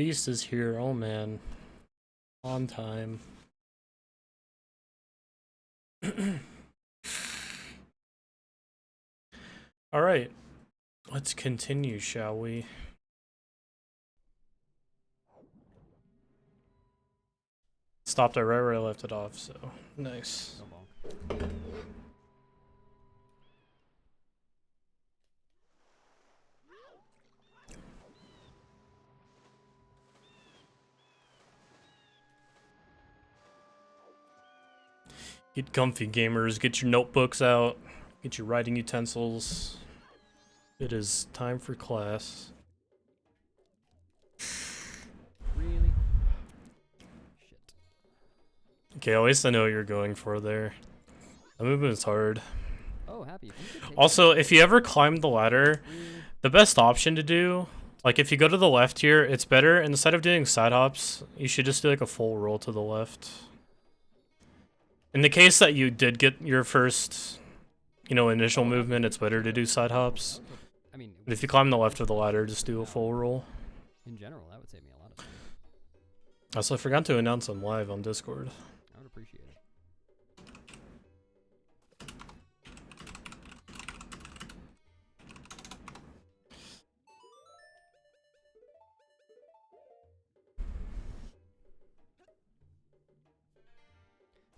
Beast is here. Oh man. On time. Alright. Let's continue, shall we? Stopped it right where I left it off, so nice. Get comfy, gamers. Get your notebooks out. Get your writing utensils. It is time for class. Really? Shit. Okay, at least I know what you're going for there. The movement is hard. Oh, happy. Also, if you ever climb the ladder, the best option to do, like if you go to the left here, it's better, instead of doing side hops, you should just do like a full roll to the left. In the case that you did get your first, initial movement, it's better to do side hops. I mean, But if you climb the left of the ladder, just do a full roll. in general, that would save me a lot of time. Also, I forgot to announce I'm live on Discord. I would appreciate it.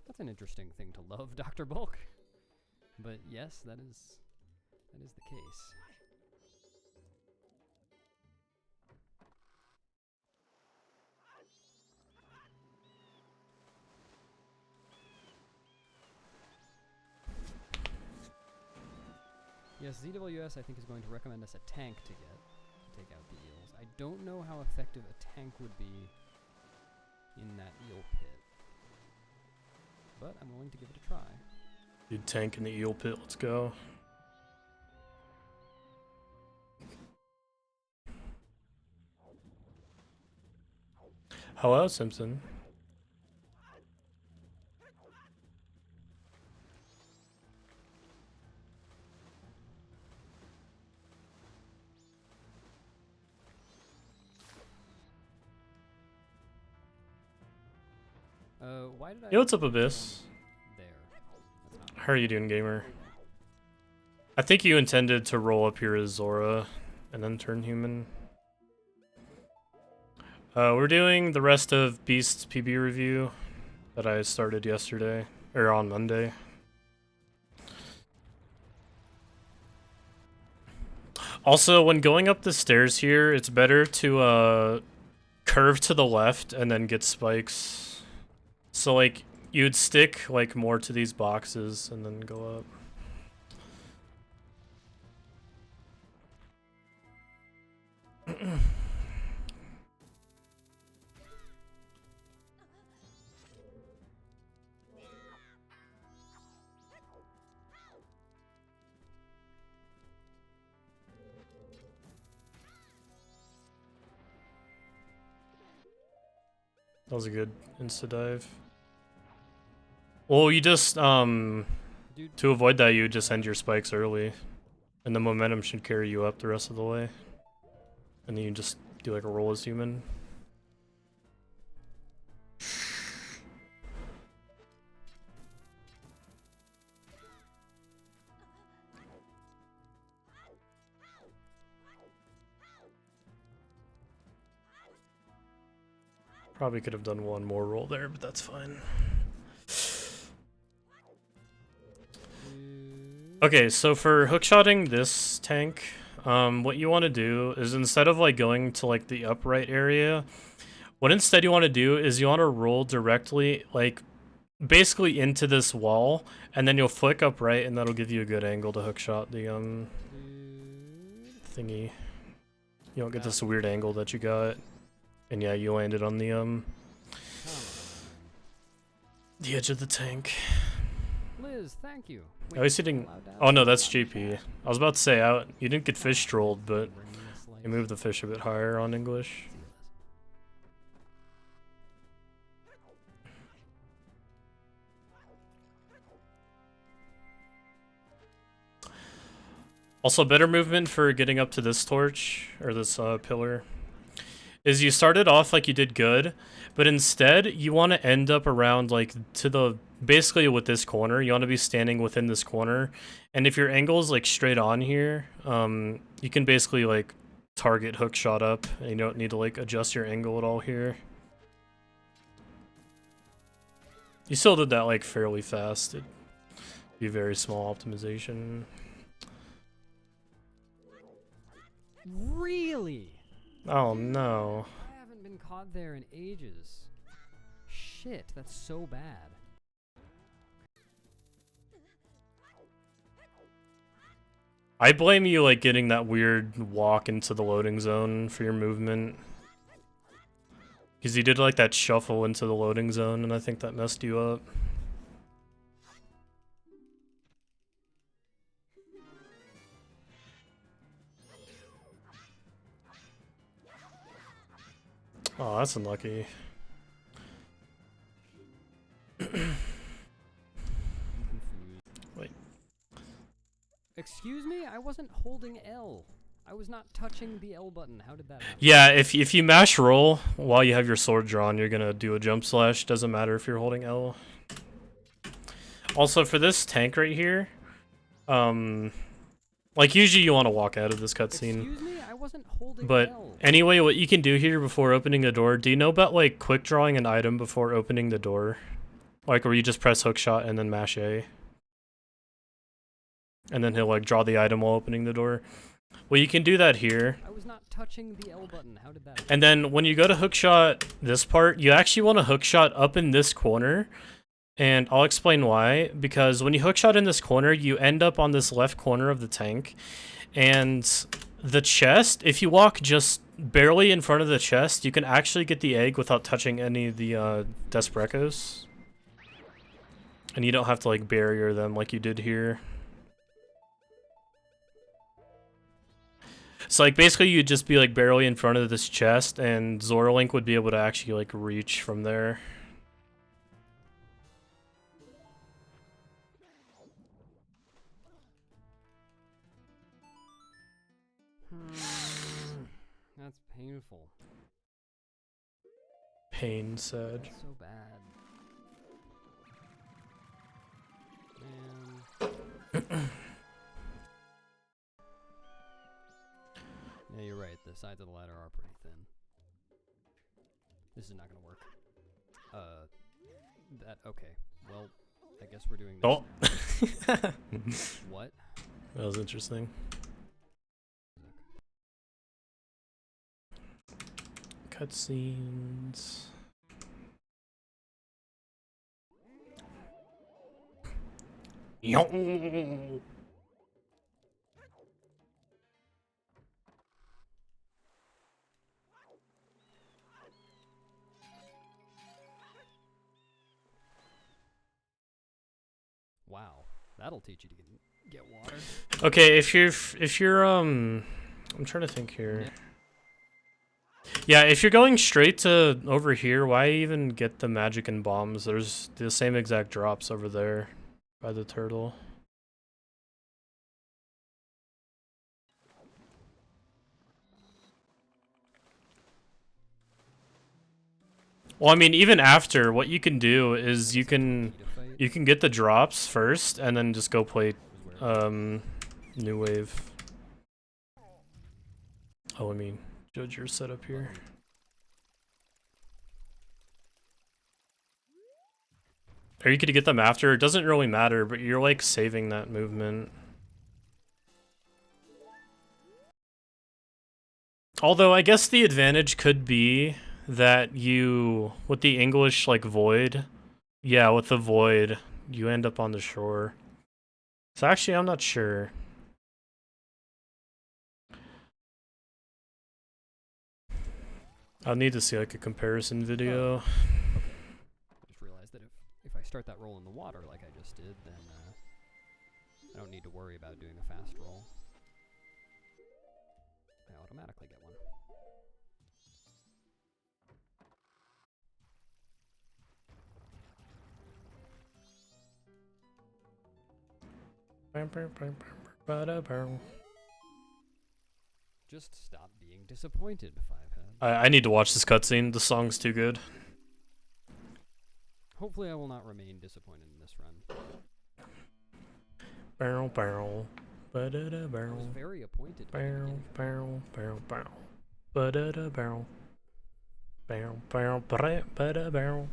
That's an interesting thing to love, Dr. Bulk. But yes, that is the case. Yes, ZWS I think is going to recommend us a tank to take out the eels. I don't know how effective a tank would be in that eel pit, but I'm willing to give it a try. Dude, tank in the eel pit, let's go. Hello, Simpson. Why did I... Yo, what's up, Abyss? There. How are you doing, gamer? I think you intended to roll up here as Zora and then turn human. We're doing the rest of Beast's PB review that I started yesterday, or on Monday. Also, when going up the stairs here, it's better to curve to the left and then get spikes. So like, you'd stick like more to these boxes and then go up. That was a good insta dive. Well, you just to avoid that, you just end your spikes early, and the momentum should carry you up the rest of the way. And then you just do like a roll as human. Probably could have done one more roll there, but that's fine. Okay, so for hookshotting this tank, what you want to do is instead of like going to like the upright area, what instead you want to do is you want to roll directly like basically into this wall, and then you'll flick upright, and that'll give you a good angle to hookshot the thingy. You don't get this weird angle that you got, and yeah, you landed on the edge of the tank. Liz, thank you. I was sitting. Oh no, that's JP. I was about to say you didn't get fish trolled, but you moved the fish a bit higher on English. Also, better movement for getting up to this torch or this pillar is you started off like you did good, but instead you want to end up around like to the basically with this corner. You want to be standing within this corner, and if your angle is like straight on here, you can basically like target hook shot up, and you don't need to like adjust your angle at all here. You still did that like fairly fast. It'd be very small optimization. Really? Oh no. I haven't been caught there in ages. Shit, that's so bad. I blame you like getting that weird walk into the loading zone for your movement. Because you did like that shuffle into the loading zone, and I think that messed you up. Oh, that's unlucky. Wait. Excuse me? I wasn't holding L. I was not touching the L button. How did that happen? Yeah, if you mash roll while you have your sword drawn, you're gonna do a jump slash. Doesn't matter if you're holding L. Also, for this tank right here, like usually you want to walk out of this cutscene. Excuse me? I wasn't holding But L. anyway, what you can do here before opening the door, do you know about like quick drawing an item before opening the door? Like where you just press hookshot and then mash A. And then he'll like draw the item while opening the door. Well, you can do that here. I was not touching the L button. How did that happen? And then when you go to hookshot this part, you actually want to hookshot up in this corner. And I'll explain why. Because when you hookshot in this corner, you end up on this left corner of the tank. And the chest, if you walk just barely in front of the chest, you can actually get the egg without touching any of the Desperecos. And you don't have to like barrier them like you did here. So like basically you'd just be like barely in front of this chest, and Zoralink would be able to actually like reach from there. That's painful. Pain said. That's so bad. Man. Yeah, you're right. The sides of the ladder are pretty thin. This is not gonna work. Okay. Well, I guess we're doing this. Oh. What? That was interesting. Cutscenes. Yo. Wow, that'll teach you to get water. Okay, if you're I'm trying to think here. Yeah, if you're going straight to over here, why even get the magic and bombs? There's the same exact drops over there by the turtle. Well, I mean, even after, what you can do is you can get the drops first, and then just go play New Wave. Oh, I mean, judge your setup here. Or you could get them after. It doesn't really matter, but you're like saving that movement. Although I guess the advantage could be that you, with the English like void, yeah, with the void, you end up on the shore. So actually, I'm not sure. I'll need to see like a comparison video. I just realized that if I start that roll in the water like I just did, then I don't need to worry about doing a fast roll. I automatically get one. Just stop being disappointed, Fivehead. I need to watch this cutscene. The song's too good. Hopefully I will not remain disappointed in this run. Barrel, barrel. Ba-da-da, I barrel. was very appointed. Barrel, barrel, barrel, barrel. Ba-da-da, barrel. Barrel, barrel, ba-da, barrel.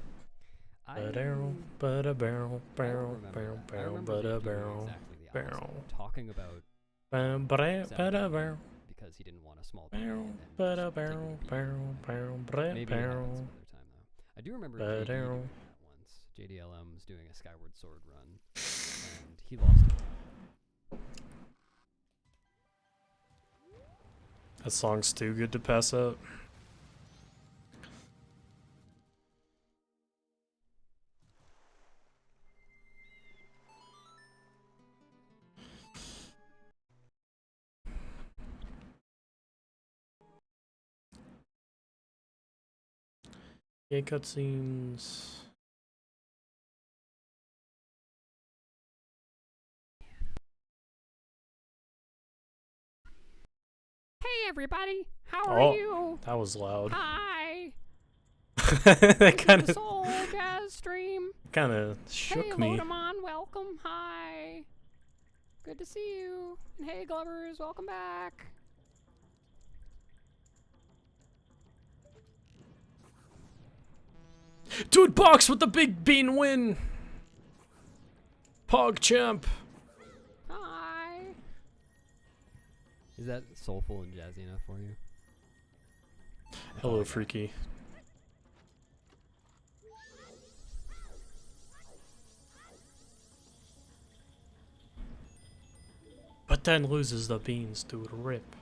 Ba-barrel, ba-da, barrel, barrel, barrel, barrel, ba-da, barrel, barrel. Talking about Ba-da, barrel. because he didn't want a small Barrel, and just ba-da, taking barrel, the beat. barrel, barrel, barrel, Maybe it happens barrel. some other time though. I do remember JD doing Barrel. that once. JDLM was doing a Skyward Sword run, and he lost it. That song's too good to pass up. Yay, cutscenes. Hey everybody, how are you? That was loud. Hi. That kind of Soul Jazz stream. shook me. Lodamon, welcome. Hi. Good to see you. And hey Glovers, welcome back. Dude, box with the big bean win. Pog champ. Hi. Is that soulful and jazzy enough for you? Hello, freaky. But then loses the beans, dude. Rip.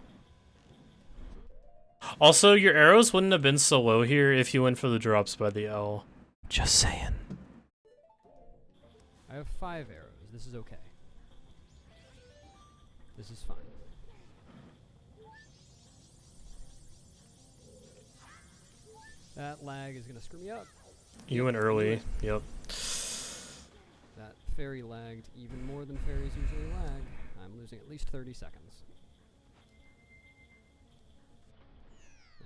Also, your arrows wouldn't have been so low here if you went for the drops by the L. Just saying. I have 5 arrows. This is okay. This is fine. That lag is gonna screw me up. You went early. Yep. That fairy lagged even more than fairies usually lag. I'm losing at least 30 seconds.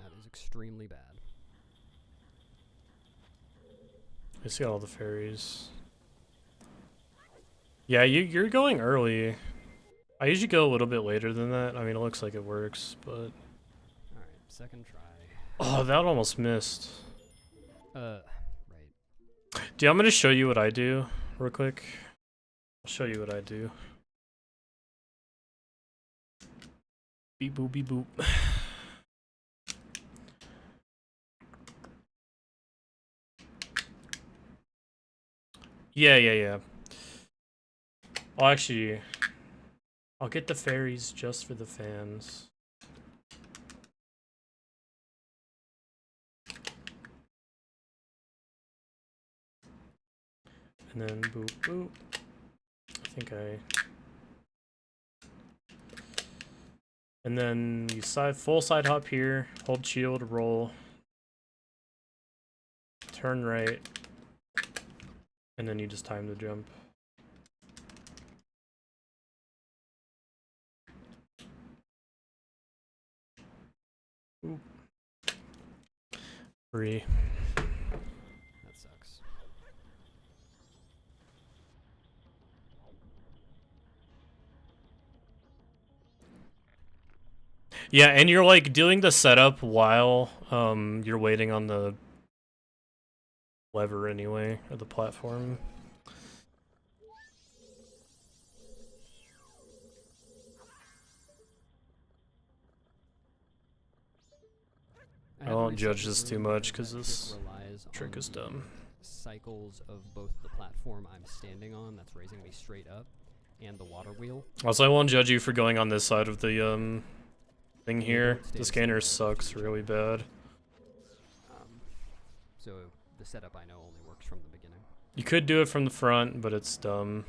That is extremely bad. I see all the fairies. Yeah, you're going early. I usually go a little bit later than that. I mean, it looks like it works, but... Alright, second try. Oh, that almost missed. Right. Do you want me to show you what I do real quick? I'll show you what I do. Beep boop, beep boop. Yeah. I'll get the fairies just for the fans. And then boop boop. I think and then you full side hop here, hold shield, roll, turn right, and then you just time the jump. Oop. Free. That sucks. Yeah, and you're like doing the setup while you're waiting on the lever anyway, or the platform. I won't judge this too much because this trick is dumb. Cycles of both the platform I'm standing on, that's raising me straight up, and the water wheel. Also, I won't judge you for going on this side of the thing here. The scanner sucks really bad. So the setup I know only works from the beginning. You could do it from the front, but it's dumb.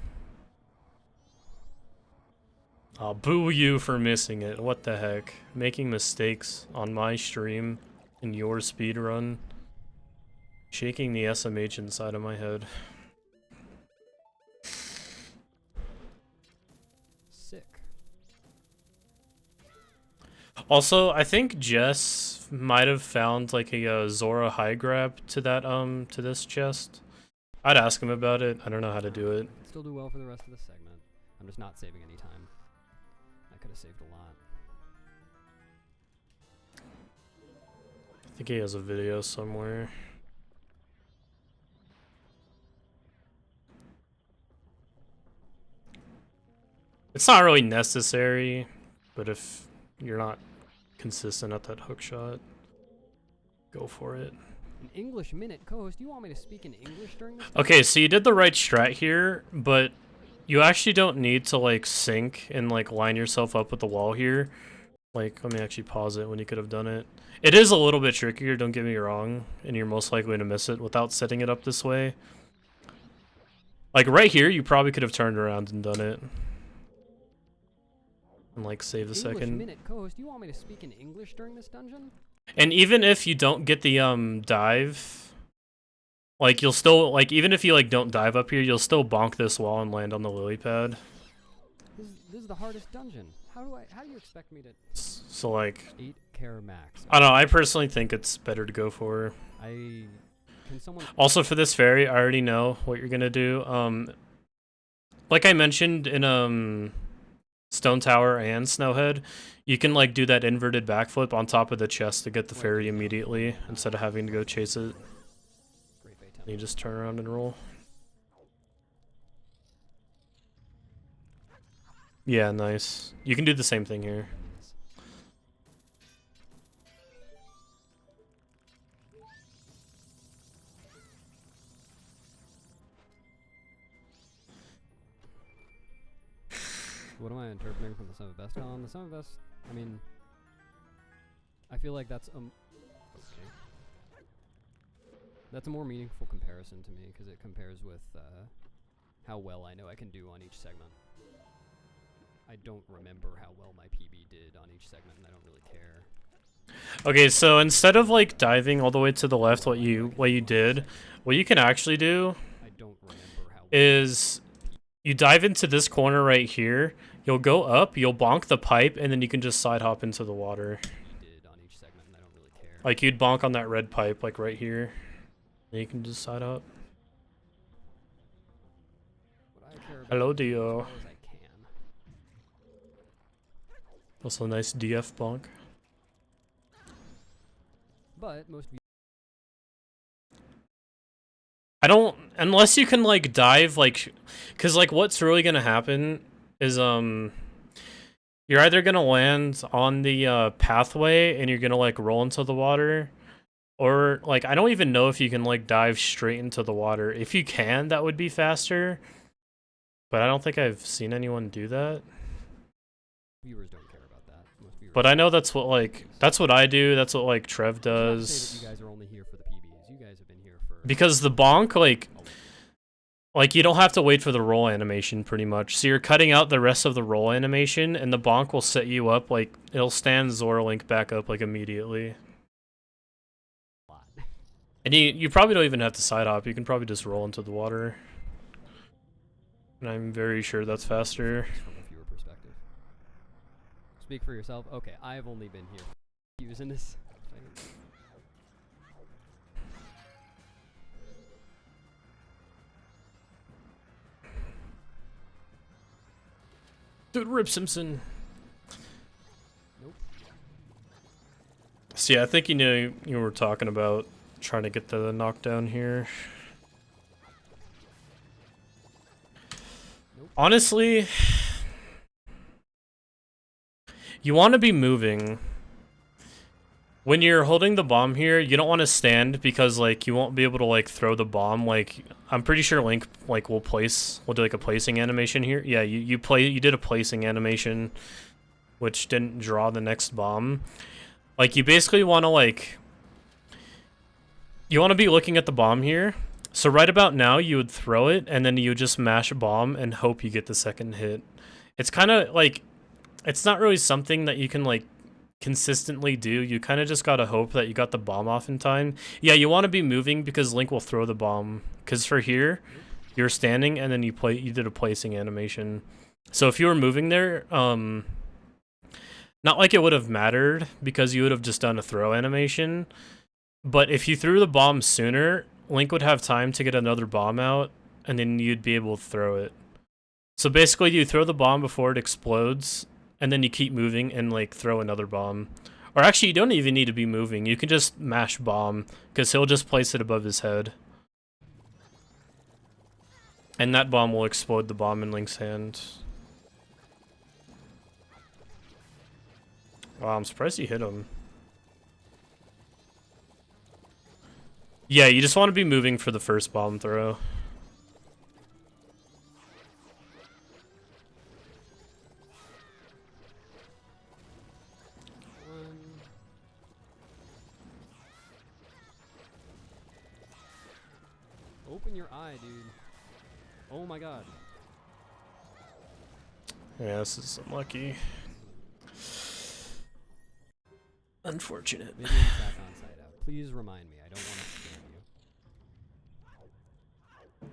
I'll boo you for missing it. What the heck? Making mistakes on my stream in your speedrun. Shaking the SMH inside of my head. Sick. Also, I think Jess might have found like a Zora high grab to that to this chest. I'd ask him about it. I don't know how to do it. Still do well for the rest of the segment. I'm just not saving any time. I could have saved a lot. I think he has a video somewhere. It's not really necessary, but if you're not consistent at that hook shot, go for it. An English minute, co-host. Do you want me to speak in English during this? Okay, so you did the right strat here, but you actually don't need to like sink and like line yourself up with the wall here. Like, let me actually pause it when you could have done it. It is a little bit trickier, don't get me wrong, and you're most likely to miss it without setting it up this way. Like right here, you probably could have turned around and done it. And like save the second. Minute, co-host. Do you want me to speak in English during this dungeon? And even if you don't get the dive, like you'll still like even if you like don't dive up here, you'll still bonk this wall and land on the lily pad. This is the hardest dungeon. How do you expect me to? So like 8 care max. I don't know. I personally think it's better to go for. Can someone also for this fairy, I already know what you're gonna do. Like I mentioned in Stone Tower and Snowhead, you can like do that inverted backflip on top of the chest to get the fairy immediately instead of having to go chase it. You just turn around and roll. Yeah, nice. You can do the same thing here. What am I interpreting from the Son of Best column? The Son of Best, I mean, I feel like that's okay. That's a more meaningful comparison to me because it compares with how well I know I can do on each segment. I don't remember how well my PB did on each segment, and I don't really care. Okay, so instead of like diving all the way to the left, what you did, what you can actually do is you dive into this corner right here. You'll go up, you'll bonk the pipe, and then you can just side hop into the water. Like you'd bonk on that red pipe, like right here. And you can just side hop. Hello, Dio. Also a nice DF bonk. But most of you I don't, unless you can like dive like, cause like what's really gonna happen is you're either gonna land on the pathway and you're gonna like roll into the water, or like I don't even know if you can like dive straight into the water. If you can, that would be faster, but I don't think I've seen anyone do that. viewers don't care about that. Most viewers But I know that's what like that's what I do. That's what like Trev Say does. that you guys are only here for the PBs. You guys have been here for Because the bonk like you don't have to wait for the roll animation pretty much. So you're cutting out the rest of the roll animation, and the bonk will set you up like it'll stand Zora Link back up like immediately. And you probably don't even have to side hop. You can probably just roll into the water. And I'm very sure that's faster. from a viewer perspective. Speak for yourself. Okay, I've only been here using this. Dude, Rip Simpson. Nope. So yeah, I think you were talking about trying to get the knockdown here. Nope. Honestly, you want to be moving. When you're holding the bomb here, you don't want to stand because like you won't be able to like throw the bomb. Like I'm pretty sure Link like will do like a placing animation here. Yeah, you did a placing animation, which didn't draw the next bomb. Like you basically want to be looking at the bomb here. So right about now you would throw it and then you would just mash bomb and hope you get the second hit. It's kind of like it's not really something that you can like consistently do. You kind of just gotta hope that you got the bomb off in time. Yeah, you want to be moving because Link will throw the bomb. Because for here, you're standing and then you did a placing animation. So if you were moving there, Not like it would have mattered, because you would have just done a throw animation. But if you threw the bomb sooner, Link would have time to get another bomb out, and then you'd be able to throw it. So basically, you throw the bomb before it explodes, and then you keep moving and like throw another bomb. Or actually, you don't even need to be moving. You can just mash bomb, because he'll just place it above his head. And that bomb will explode the bomb in Link's hand. Wow, I'm surprised he hit him. Yeah, you just want to be moving for the first bomb throw. Open your eye, dude. Oh my god. Yeah, this is unlucky. Unfortunate. Maybe attack on side out. Please remind me. I don't want to scam you.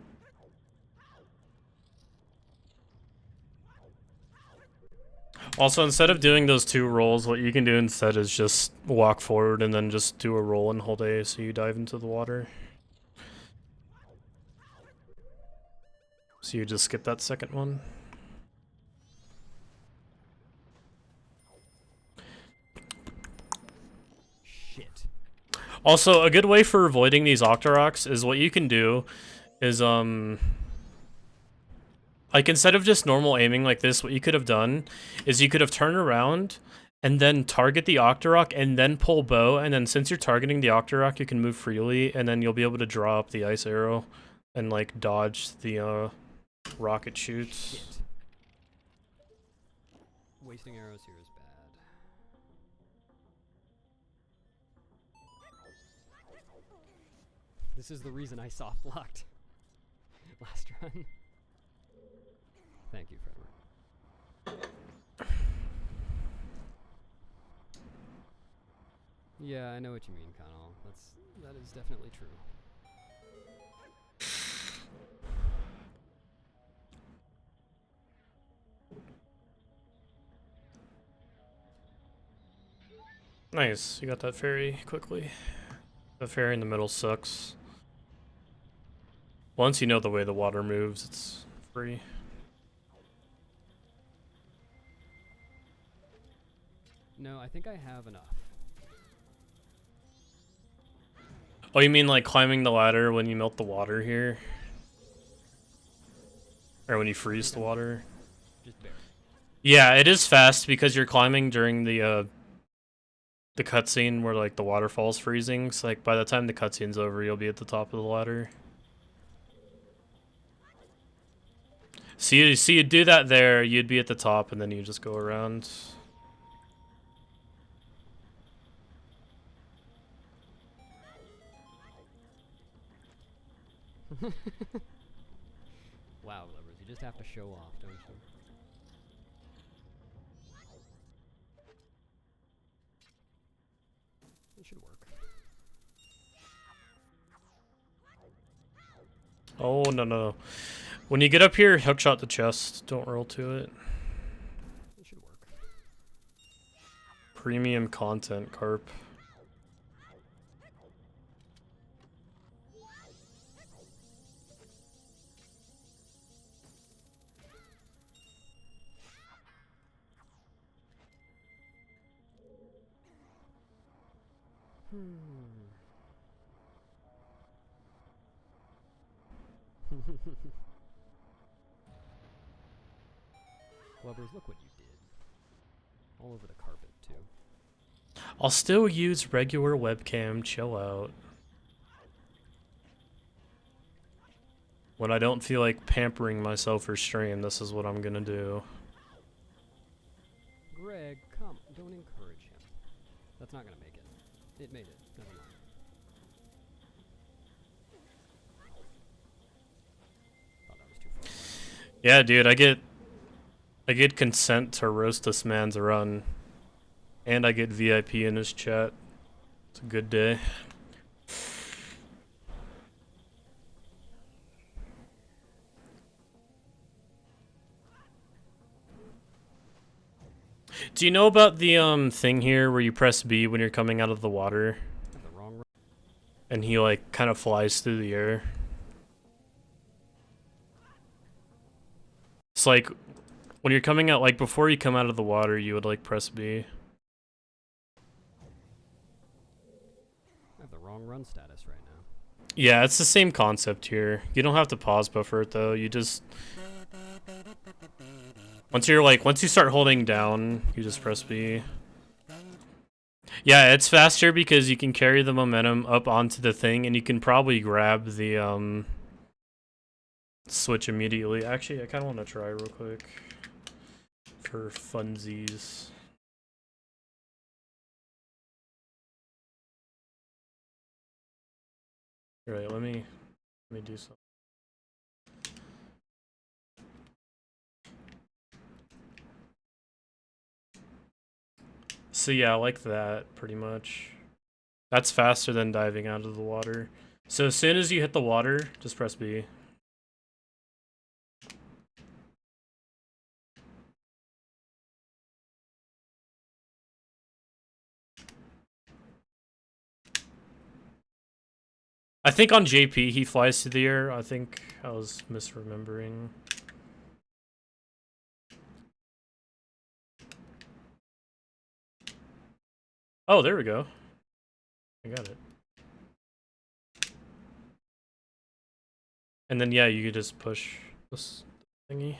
Also, instead of doing those two rolls, what you can do instead is just walk forward and then just do a roll and hold A so you dive into the water. So you just skip that second one. Shit. Also, a good way for avoiding these Octoroks is what you can do is, like, instead of just normal aiming like this, what you could have done is you could have turned around and then target the Octorok and then pull bow, and then since you're targeting the Octorok, you can move freely, and then you'll be able to draw up the ice arrow and, like, dodge the, rocket shoots. Shit. Wasting arrows here is bad. This is the reason I soft blocked last run. Thank you, Frederick. Yeah, I know what you mean, Connell. That is definitely true. Nice, you got that fairy quickly. The fairy in the middle sucks. Once you know the way the water moves, it's free. No, I think I have enough. Oh, you mean like climbing the ladder when you melt the water here? Or when you freeze the water? Just barely. Yeah, it is fast because you're climbing during the cutscene where like the waterfall's freezing. So like by the time the cutscene's over, you'll be at the top of the ladder. So you do that there, you'd be at the top, and then you just go around. Wow, lovers, you just have to show off, don't you? It should work. Oh, no. When you get up here, hookshot the chest. Don't roll to it. It should work. Premium content, Carp. Lovers, look what you did. All over the carpet, too. I'll still use regular webcam, chill out. When I don't feel like pampering myself for stream, this is what I'm gonna do. Greg, come, don't encourage him. That's not gonna make it. It made it. Never mind. Thought that was too far away. Yeah, dude, I get consent to roast this man's run. And I get VIP in his chat. It's a good day. Do you know about the thing here where you press B when you're coming out of the water? Got the wrong run. And he like kind of flies through the air. It's like when you're coming out, like before you come out of the water, you would like press B. I have the wrong run status right now. Yeah, it's the same concept here. You don't have to pause buffer it though. You just once you start holding down, you just press B. Yeah, it's faster because you can carry the momentum up onto the thing, and you can probably grab the switch immediately. Actually, I kind of want to try real quick for funsies. Right, let me do something. So yeah, like that, pretty much. That's faster than diving out of the water. So as soon as you hit the water, just press B. I think on JP he flies through the air. I think I was misremembering. Oh, there we go. I got it. And then yeah, you could just push this thingy.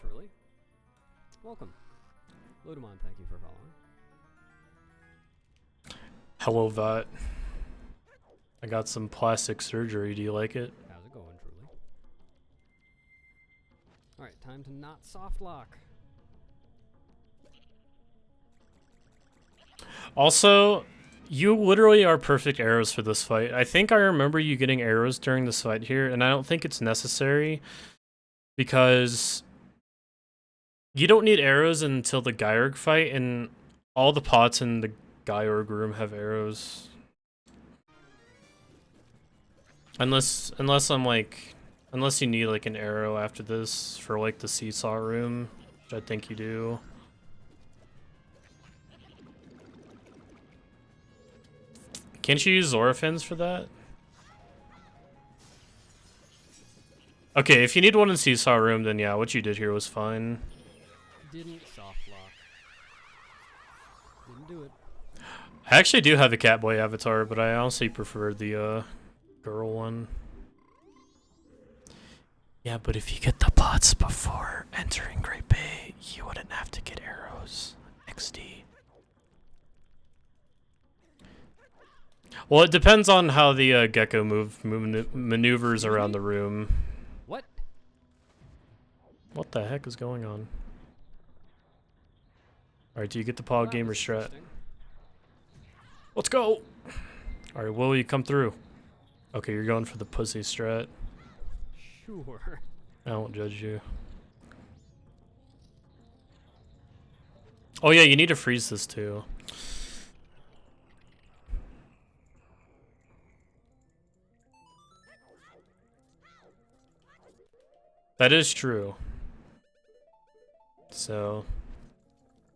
Truly. Welcome. Ludamon, thank you for following. Hello, Vat. I got some plastic surgery. Do you like it? How's it going, Truly? Alright, time to not soft lock. Also, you literally are perfect arrows for this fight. I think I remember you getting arrows during this fight here, and I don't think it's necessary because you don't need arrows until the Gyurg fight, and all the pots in the Gyurg room have arrows. Unless you need like an arrow after this for like the seesaw room, which I think you do. Can't you use Zorafins for that? Okay, if you need one in seesaw room, then yeah, what you did here was fine. Didn't soft lock. Didn't do it. I actually do have a Catboy avatar, but I honestly prefer the girl one. Yeah, but if you get the pots before entering Great Bay, you wouldn't have to get arrows. XD. Well, it depends on how the gecko maneuvers around the room. What? What the heck is going on? Alright, do you get the Pog Gamer strat? Let's go! Alright, will you come through? Okay, you're going for the pussy strat. Sure. I won't judge you. Oh yeah, you need to freeze this too. That is true. So,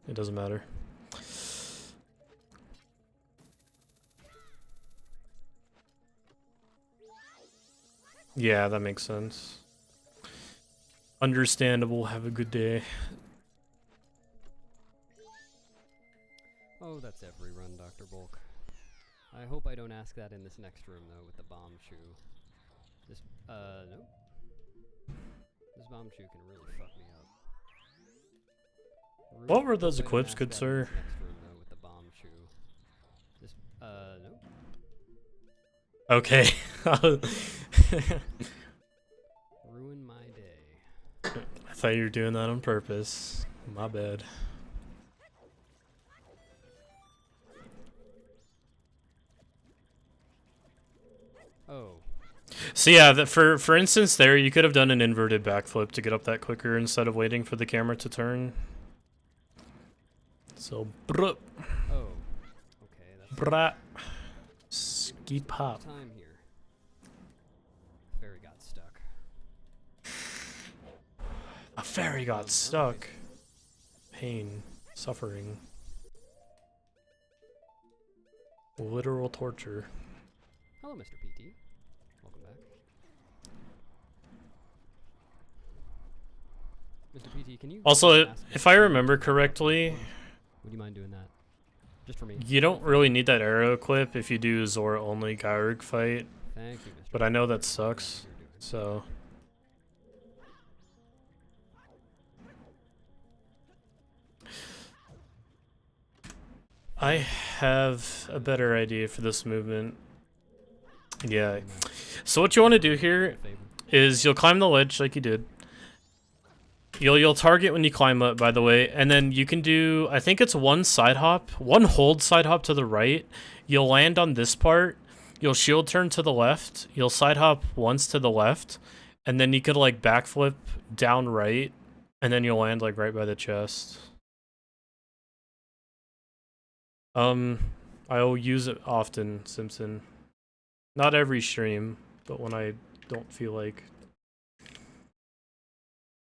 it doesn't matter. Yeah, that makes sense. Understandable. Have a good day. Oh, that's every run, Dr. Bulk. I hope I don't ask that in this next room, though, with the bomb shoe. This, nope. This bomb shoe can really fuck me up. What were those Hope I don't equips, ask good that in sir? this next room, though, with the bomb shoe. This, nope. Okay. Ruin my day. I thought you were doing that on purpose. My bad. Oh. So yeah, that for instance there, you could have done an inverted backflip to get up that quicker instead of waiting for the camera to turn. So, bruh. Oh. Okay, that's Bruh. Ski pop. time here. Fairy got stuck. A fairy got stuck. Pain. Suffering. Literal torture. Hello, Mr. PT. Welcome back. Mr. PT, can you Also, ask if me I to remember do that? correctly, Would you mind doing that? Just for me. you don't really need that arrow equip if you do Zora only Gyurg fight, Thank you, Mr. but I know that PT. sucks, You're doing. so... I have a better idea for this movement. Yeah. So what you want to do here is you'll climb the ledge like you did. You'll target when you climb up, by the way, and then you can do, I think it's one side hop, one hold side hop to the right. You'll land on this part. You'll shield turn to the left. You'll side hop once to the left, and then you could like backflip down right, and then you'll land like right by the chest. I'll use it often, Simpson. Not every stream, but when I don't feel like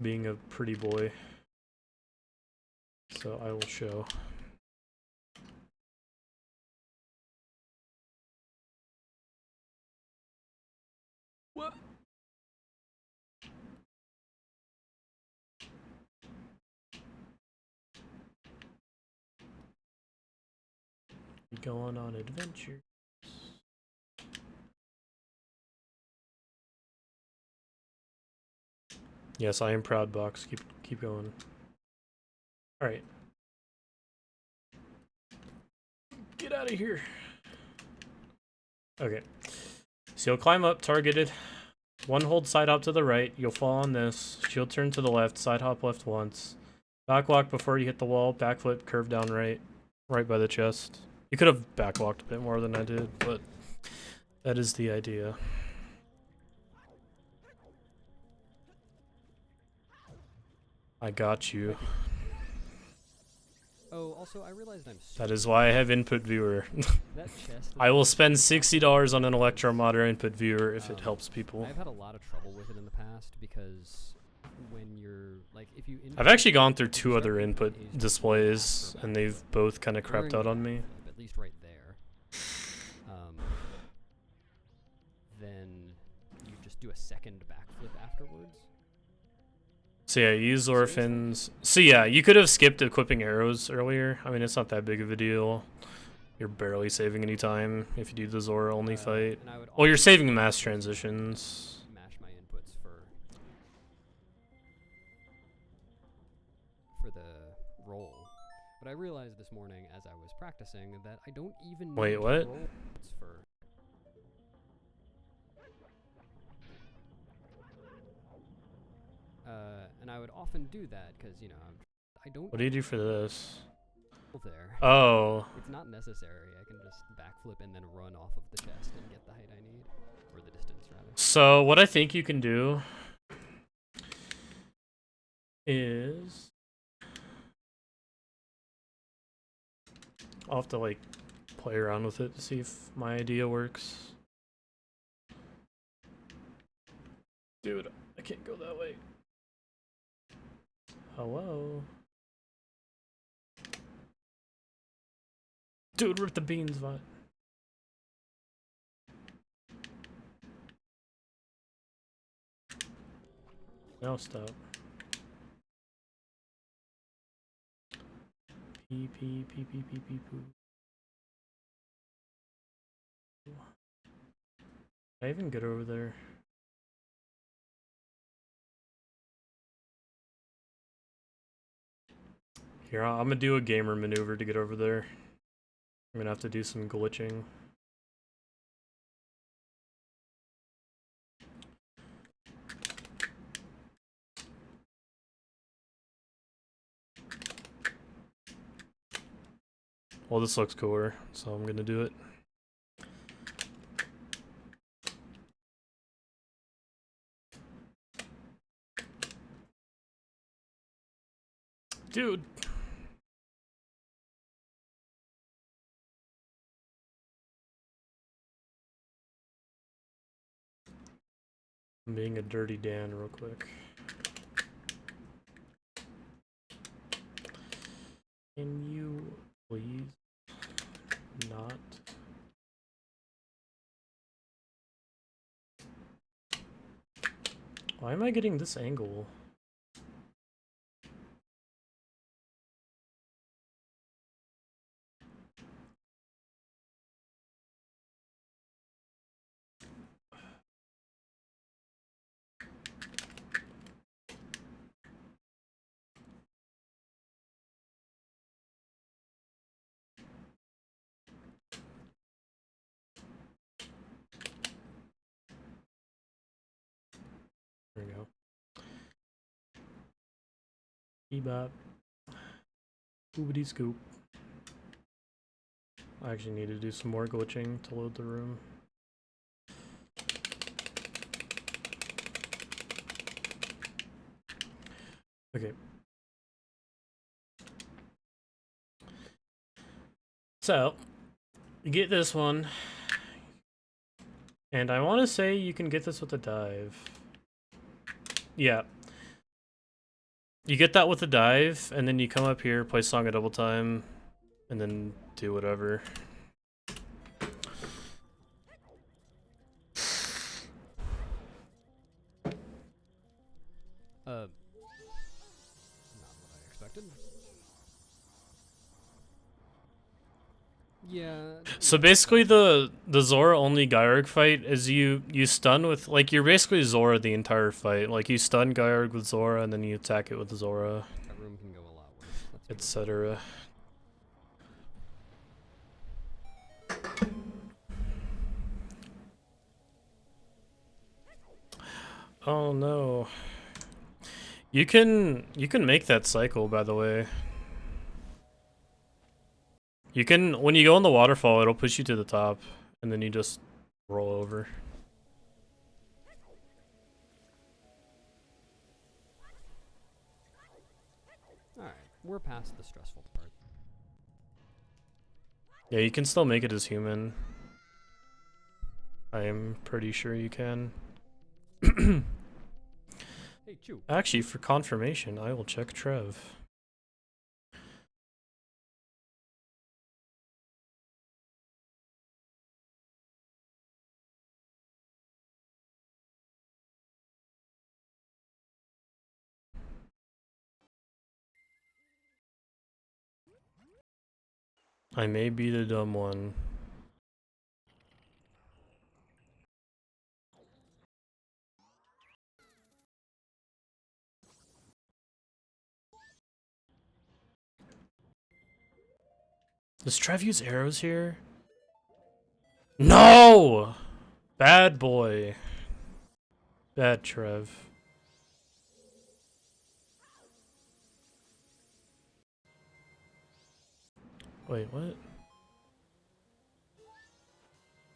being a pretty boy. So I will show. What? Going on adventures. Yes, I am proud, Box. Keep going. All right. Get out of here. Okay. So you'll climb up, targeted. One hold side hop to the right. You'll fall on this. Shield turn to the left. Side hop left once. Back walk before you hit the wall. Backflip, curve down right. Right by the chest. You could have backwalked a bit more than I did, but that is the idea. I got you. Oh, also, I realized I'm. That is why I have input viewer. That chest. I will spend $60 on an Electromoder input viewer if it helps people. I've had a lot of trouble with it in the past because when you're like, if you. I've actually gone through 2 other input displays, and they've both kind of crapped out on me. At least right there. Then you just do a second backflip afterwards. So yeah, use orphans. So yeah, you could have skipped equipping arrows earlier. I mean, it's not that big of a deal. You're barely saving any time if you do the Zora only fight. Well, you're saving mass transitions. Mash my inputs for the roll. But I realized this morning as I was practicing that I don't even Wait, need what? roll inputs for. And I would often do that because, you know, I don't. What do you do for this? There. Oh. It's not necessary. I can just backflip and then run off of the chest and get the height I need. Or the distance, rather. So what I think you can do is... I'll have to like play around with it to see if my idea works. Dude, I can't go that way. Hello? Dude, rip the beans, what? Now stop. Pee pee pee pee pee pee poo. Did I even get over there? Here, I'm gonna do a gamer maneuver to get over there. I'm gonna have to do some glitching. Well, this looks cooler, so I'm gonna do it. Dude. I'm being a dirty Dan real quick. Can you please not? Why am I getting this angle? There we go. Bebop. Boobity scoop. I actually need to do some more glitching to load the room. Okay. So, you get this one. And I want to say you can get this with a dive. Yeah. You get that with a dive, and then you come up here, play Song a Double Time, and then do whatever. Not what I expected. Yeah. So basically the Zora only Gyarg fight is you stun with, like, you're basically Zora the entire fight. Like, you stun Gyarg with Zora and then you attack it with Zora, That room can go a lot worse. etc. Oh no. You can make that cycle, by the way. You can, when you go in the waterfall, it'll push you to the top, and then you just roll over. Alright, we're past the stressful part. Yeah, you can still make it as human. I am pretty sure you can. Hey, Chew. Actually, for confirmation, I will check Trev. I may be the dumb one. Does Trev use arrows here? No! Bad boy. Bad Trev. Wait, what?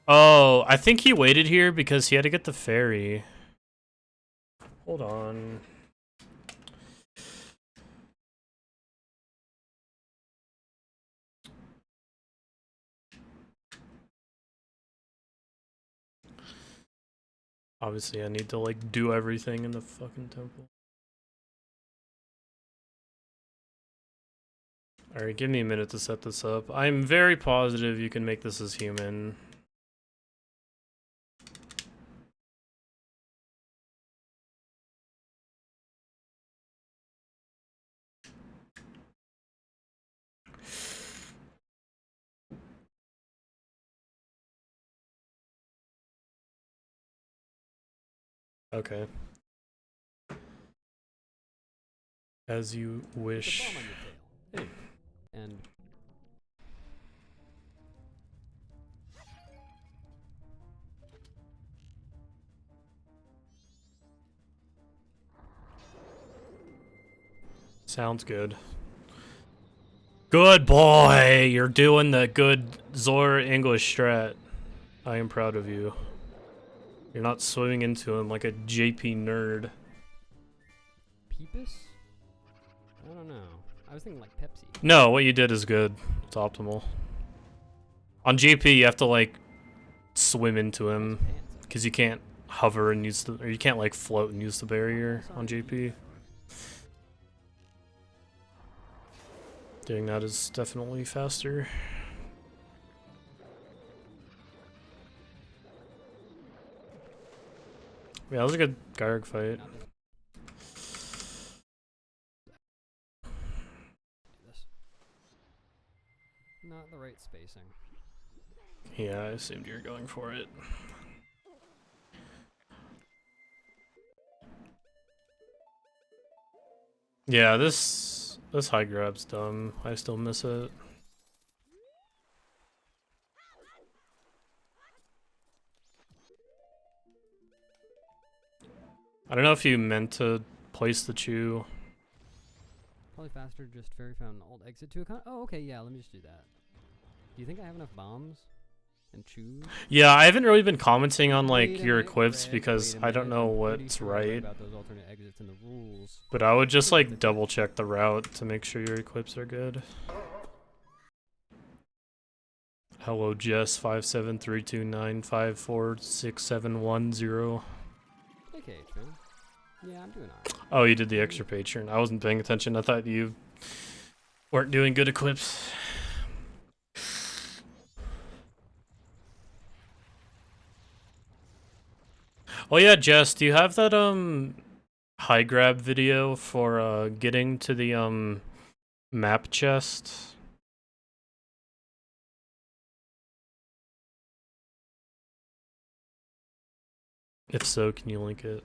Oh, I think he waited here because he had to get the ferry. Hold on. Obviously, I need to, like, do everything in the fucking temple. Alright, give me a minute to set this up. I'm very positive you can make this as human. Okay. As you wish. Put the bomb on your tail. Hey. And Sounds good. Good boy! You're doing the good Zor English strat. I am proud of you. You're not swimming into him like a JP nerd. Peepus? I don't know. I was thinking like Pepsi. No, what you did is good. It's optimal. On JP, you have to like swim into him because you can't hover and use the, or you can't like float and use the barrier on JP. Doing that is definitely faster. Yeah, that was a good Garg fight. Not the right spacing. Yeah, I assumed you were going for it. Yeah, this high grab's dumb. I still miss it. I don't know if you meant to place the chew. Probably faster, just fairy fountain alt exit to a con. Oh, okay, yeah, let me just do that. Do you think I have enough bombs? And chews? Yeah, I haven't really been commenting on like Wait a your minute, equips Red, because wait a I don't minute, know I'm pretty what's sure I read right. about those alternate exits in the rules. But I would just like double check the route to make sure your equips are good. Hello Jess 57329546710. Okay, Trin. Yeah, I'm doing alright. Oh, you did the extra patron. I wasn't paying attention. I thought you weren't doing good equips. Oh yeah, Jess, do you have that high grab video for getting to the map chest? If so, can you link it?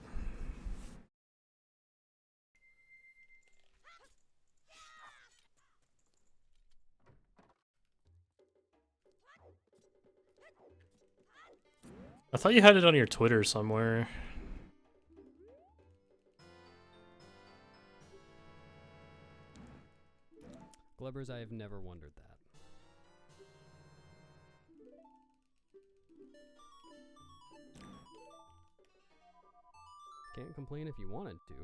I thought you had it on your Twitter somewhere. Glubbers, I have never wondered that. Can't complain if you wanted to.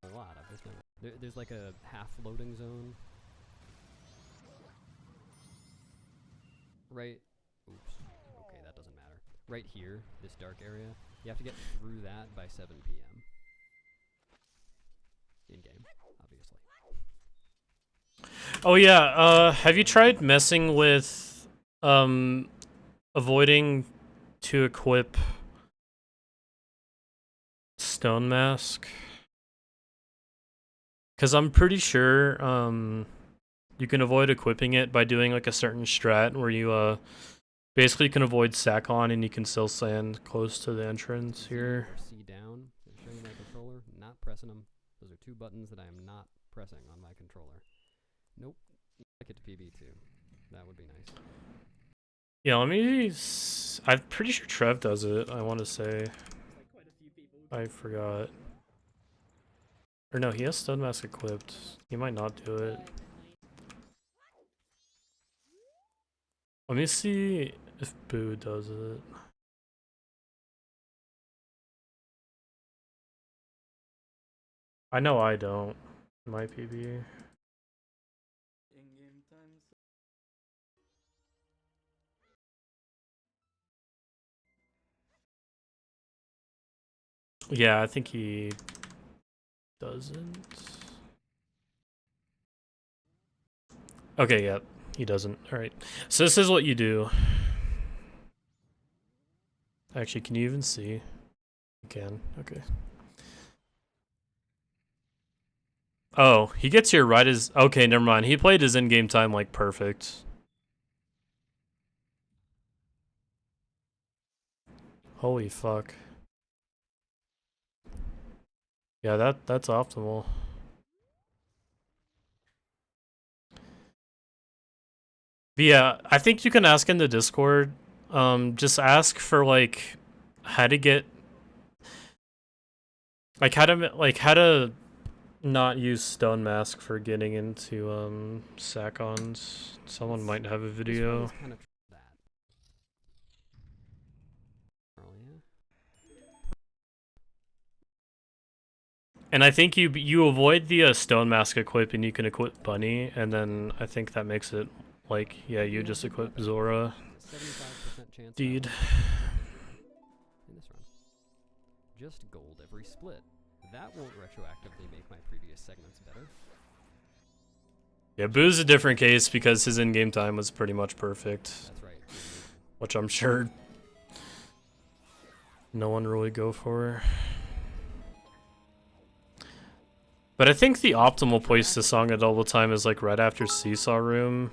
A lot. I've just never. There's like a half loading zone. Right. Oops. Okay, that doesn't matter. Right here, this dark area. You have to get through that by 7 p.m. In game, obviously. Oh yeah, have you tried messing with avoiding to equip Stone Mask? Cause I'm pretty sure you can avoid equipping it by doing like a certain strat where you basically can avoid Sakon and you can still stand close to the entrance here. C down. Showing you my controller. Not pressing them. Those are two buttons that I am not pressing on my controller. Nope. Like it to PB too. That would be nice. Yeah, let me. I'm pretty sure Trev does it. I want to say. I forgot. Or no, he has Stone Mask equipped. He might not do it. Let me see if Boo does it. I know I don't. My PB. Yeah, I think he doesn't. Okay, yeah, he doesn't. Alright. So this is what you do. Actually, can you even see? You can. Okay. Oh, he gets here right as... Okay, never mind. He played his in-game time, like, perfect. Holy fuck. Yeah, that's optimal. But yeah, I think you can ask in the Discord. Just ask for like how to get like how to not use Stone Mask for getting into Sakons. Someone might have a video. Kind of that. Oh yeah. And I think you avoid the Stone Mask equip and you can equip Bunny, and then I think that makes it like, yeah, you just equip Zora. 75% chance. Deed. In this run. Just gold every split. That won't retroactively make my previous segments better. Yeah, Boo's a different case because his in-game time was pretty much perfect. That's right. Which I'm sure no one really go for. But I think the optimal place to song a double time is like right after Seesaw Room.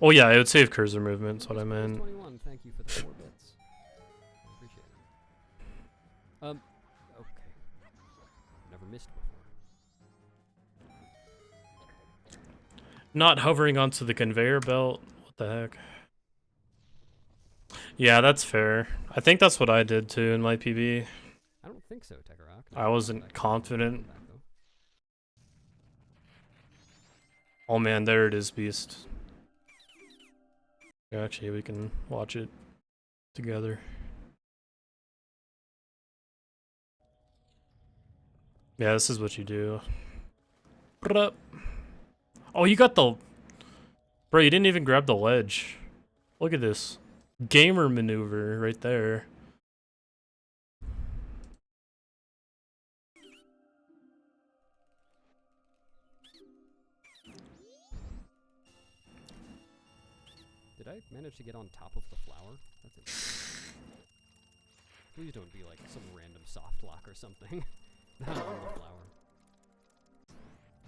Oh yeah, I would save cursor movement, that's what I meant. 21, thank you for the 4 bits. I appreciate it. Okay. Never missed before. Not hovering onto the conveyor belt. What the heck? Yeah, that's fair. I think that's what I did too in my PB. I don't think so, Tekarok. I wasn't confident. Oh man, there it is, Beast. Actually, we can watch it together. Yeah, this is what you do. Oh, you got the... Bro, you didn't even grab the ledge. Look at this. Gamer maneuver right there. Did I manage to get on top of the flower? That's interesting. Please don't be like some random soft lock or something. Not on the flower.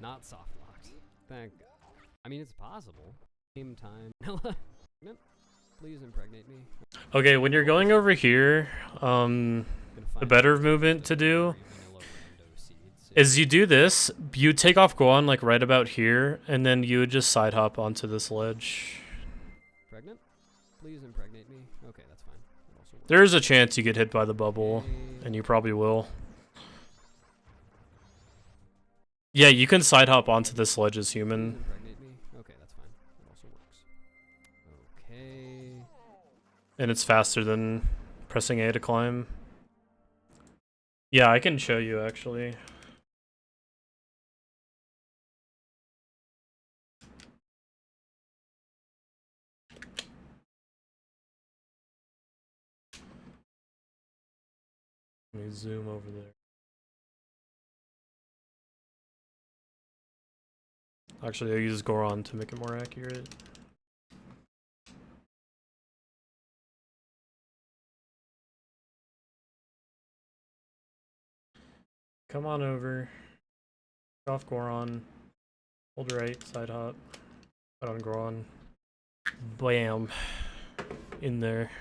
Not soft locked. Thank God. I mean, it's possible. Same time. Please impregnate me. Okay, when you're going over here, the better movement to do is you do this, you take off Gohan like right about here, and then you would just side hop onto this ledge. Pregnant? Please impregnate me. Okay, that's fine. That also works. There is a chance you get hit by the bubble, and you probably will. Yeah, you can side hop onto this ledge as human. Please impregnate me. Okay, that's fine. That also works. Okay. And it's faster than pressing A to climb. Yeah, I can show you actually. Let me zoom over there. Actually, I'll use Goron to make it more accurate. Come on over. Off Goron. Hold right, side hop. Put on Goron. Bam. In there.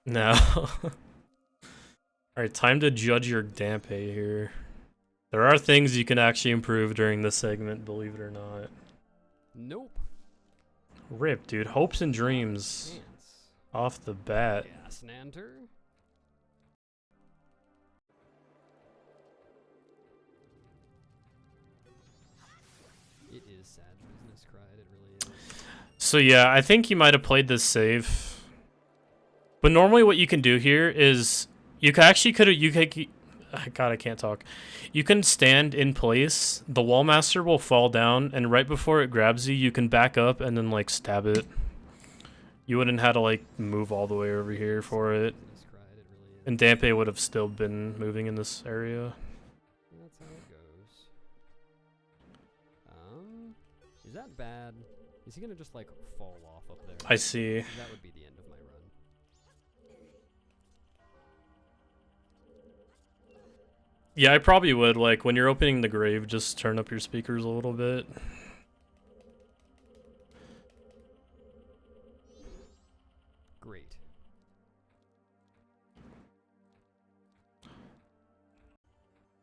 No. Alright, time to judge your Dampe here. There are things you can actually improve during this segment, believe it or not. Nope. Rip, dude. Hopes and dreams. Off the bat. Gas Nanter. It is sad business, Cried. It really is. So yeah, I think you might have played this safe. But normally what you can do here is you can actually God, I can't talk. You can stand in place, the Wall Master will fall down, and right before it grabs you, you can back up and then like stab it. You wouldn't have to like move all the way over here for it. And Dampe would have still been moving in this area. That's how it goes. Is that bad? Is he gonna just like fall off up there? I see. That would be the end of my run. Yeah, I probably would. Like, when you're opening the grave, just turn up your speakers a little bit. Great.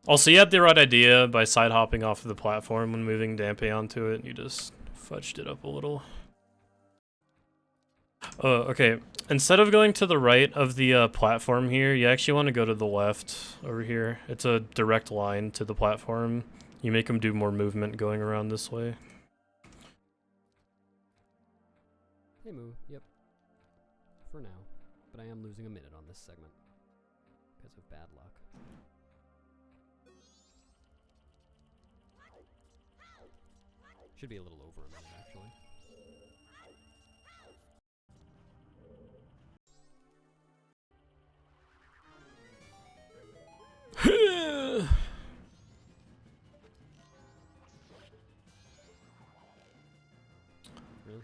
Also, you had the right idea by side hopping off of the platform when moving Dampe onto it. You just fudged it up a little. Oh, okay. Instead of going to the right of the platform here, you actually want to go to the left over here. It's a direct line to the platform. You make them do more movement going around this way. Hey, Moo. Yep. For now. But I am losing a minute on this segment. Because of bad luck. Should be a little over a minute, actually. Really?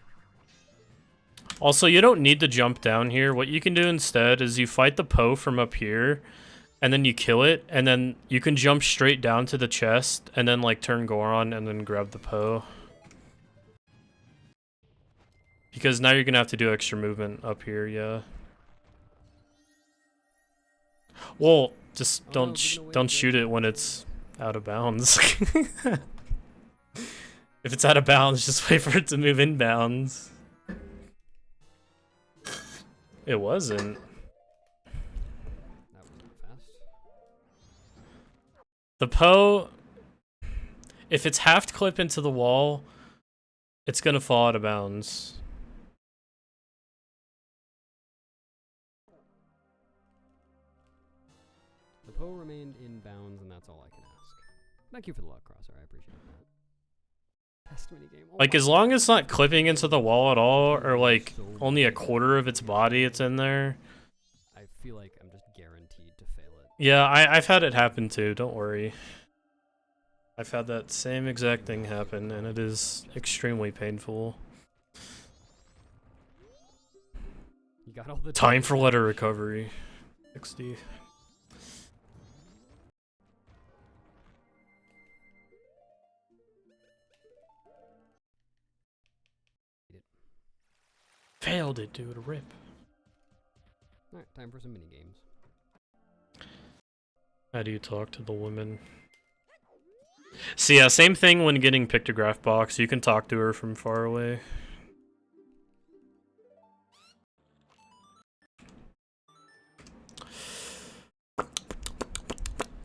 Also, you don't need to jump down here. What you can do instead is you fight the Poe from up here, and then you kill it, and then you can jump straight down to the chest, and then like turn Goron, and then grab the Poe. Because now you're gonna have to do extra movement up here, yeah. Well, just don't shoot it when it's out of bounds. If it's out of bounds, just wait for it to move inbounds. It wasn't. That wasn't fast. The Poe, if it's half clip into the wall, it's gonna fall out of bounds. The Poe remained in bounds, and that's all I can ask. Thank you for the luck, Crosser. I appreciate that. Best minigame. Oh Like, as long as it's not clipping into the wall at all, or like only a quarter of its body it's in there. I feel like I'm just guaranteed to fail it. Yeah, I've had it happen too, don't worry. I've had that same exact thing happen, and it is extremely painful. You got all the Time for letter recovery. 60. Failed it, dude. Rip. Alright, time for some minigames. How do you talk to the woman? So yeah, same thing when getting pictograph box. You can talk to her from far away.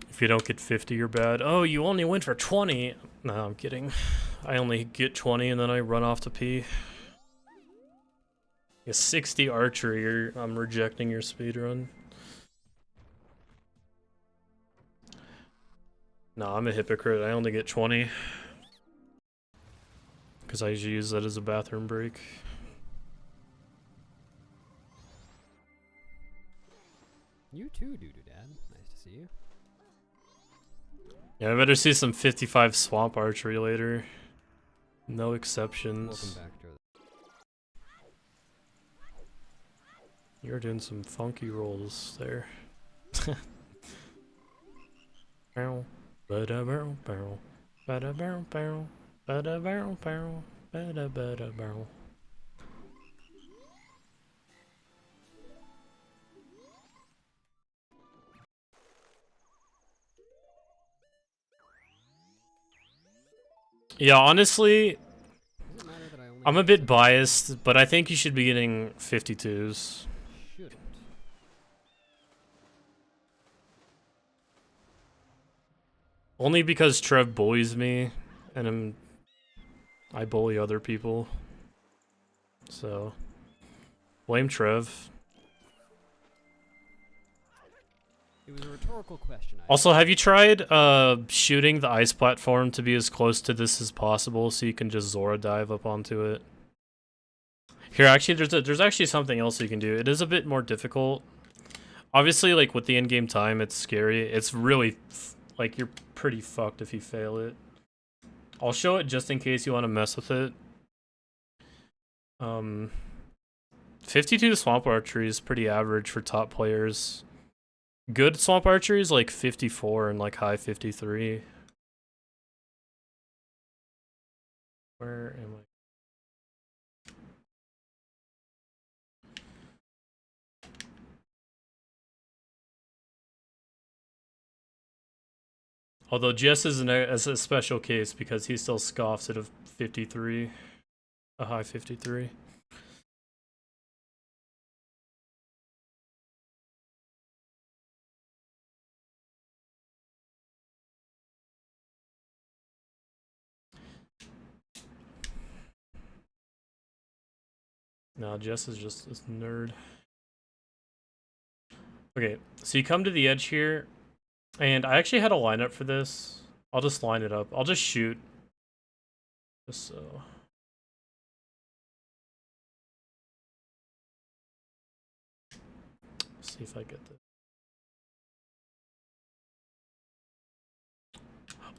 If you don't get 50, you're bad. Oh, you only went for 20. No, I'm kidding. I only get 20 and then I run off to pee. A 60 archery, I'm rejecting your speedrun. No, I'm a hypocrite. I only get 20. Because I usually use that as a bathroom break. You too, Doo-Doo-Dad. Nice to see you. Yeah, I better see some 55 swamp archery later. No exceptions. Welcome back to the You're doing some funky rolls there. Barrel, bada barrel, barrel, bada barrel, barrel, bada barrel, barrel, bada bada barrel. Yeah, honestly, I'm a bit biased, but I think you should be getting 52s. Shouldn't. Only because Trev bullies me, and I bully other people. So, blame Trev. It was a rhetorical question. Also, have you tried shooting the ice platform to be as close to this as possible so you can just Zora dive up onto it? Here, actually, there's actually something else you can do. It is a bit more difficult. Obviously, like, with the in-game time, it's scary. It's really, like, you're pretty fucked if you fail it. I'll show it just in case you want to mess with it. 52 swamp archery is pretty average for top players. Good swamp archery is like 54 and like high 53. Where am I? Although Jess is a special case because he still scoffs at a 53, a high 53. No, Jess is just this nerd. Okay, so you come to the edge here, and I actually had a lineup for this. I'll just line it up. I'll just shoot. Just so. Let's see if I get this.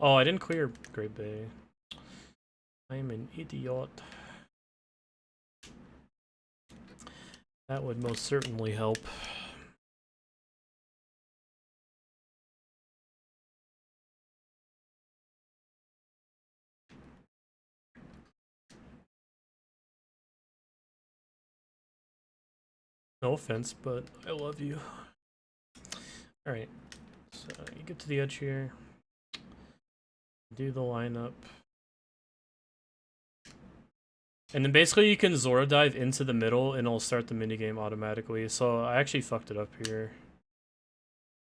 Oh, I didn't clear Great Bay. I am an idiot. That would most certainly help. No offense, but I love you. Alright, so you get to the edge here. Do the lineup. And then basically you can Zora dive into the middle and it'll start the minigame automatically. So I actually fucked it up here.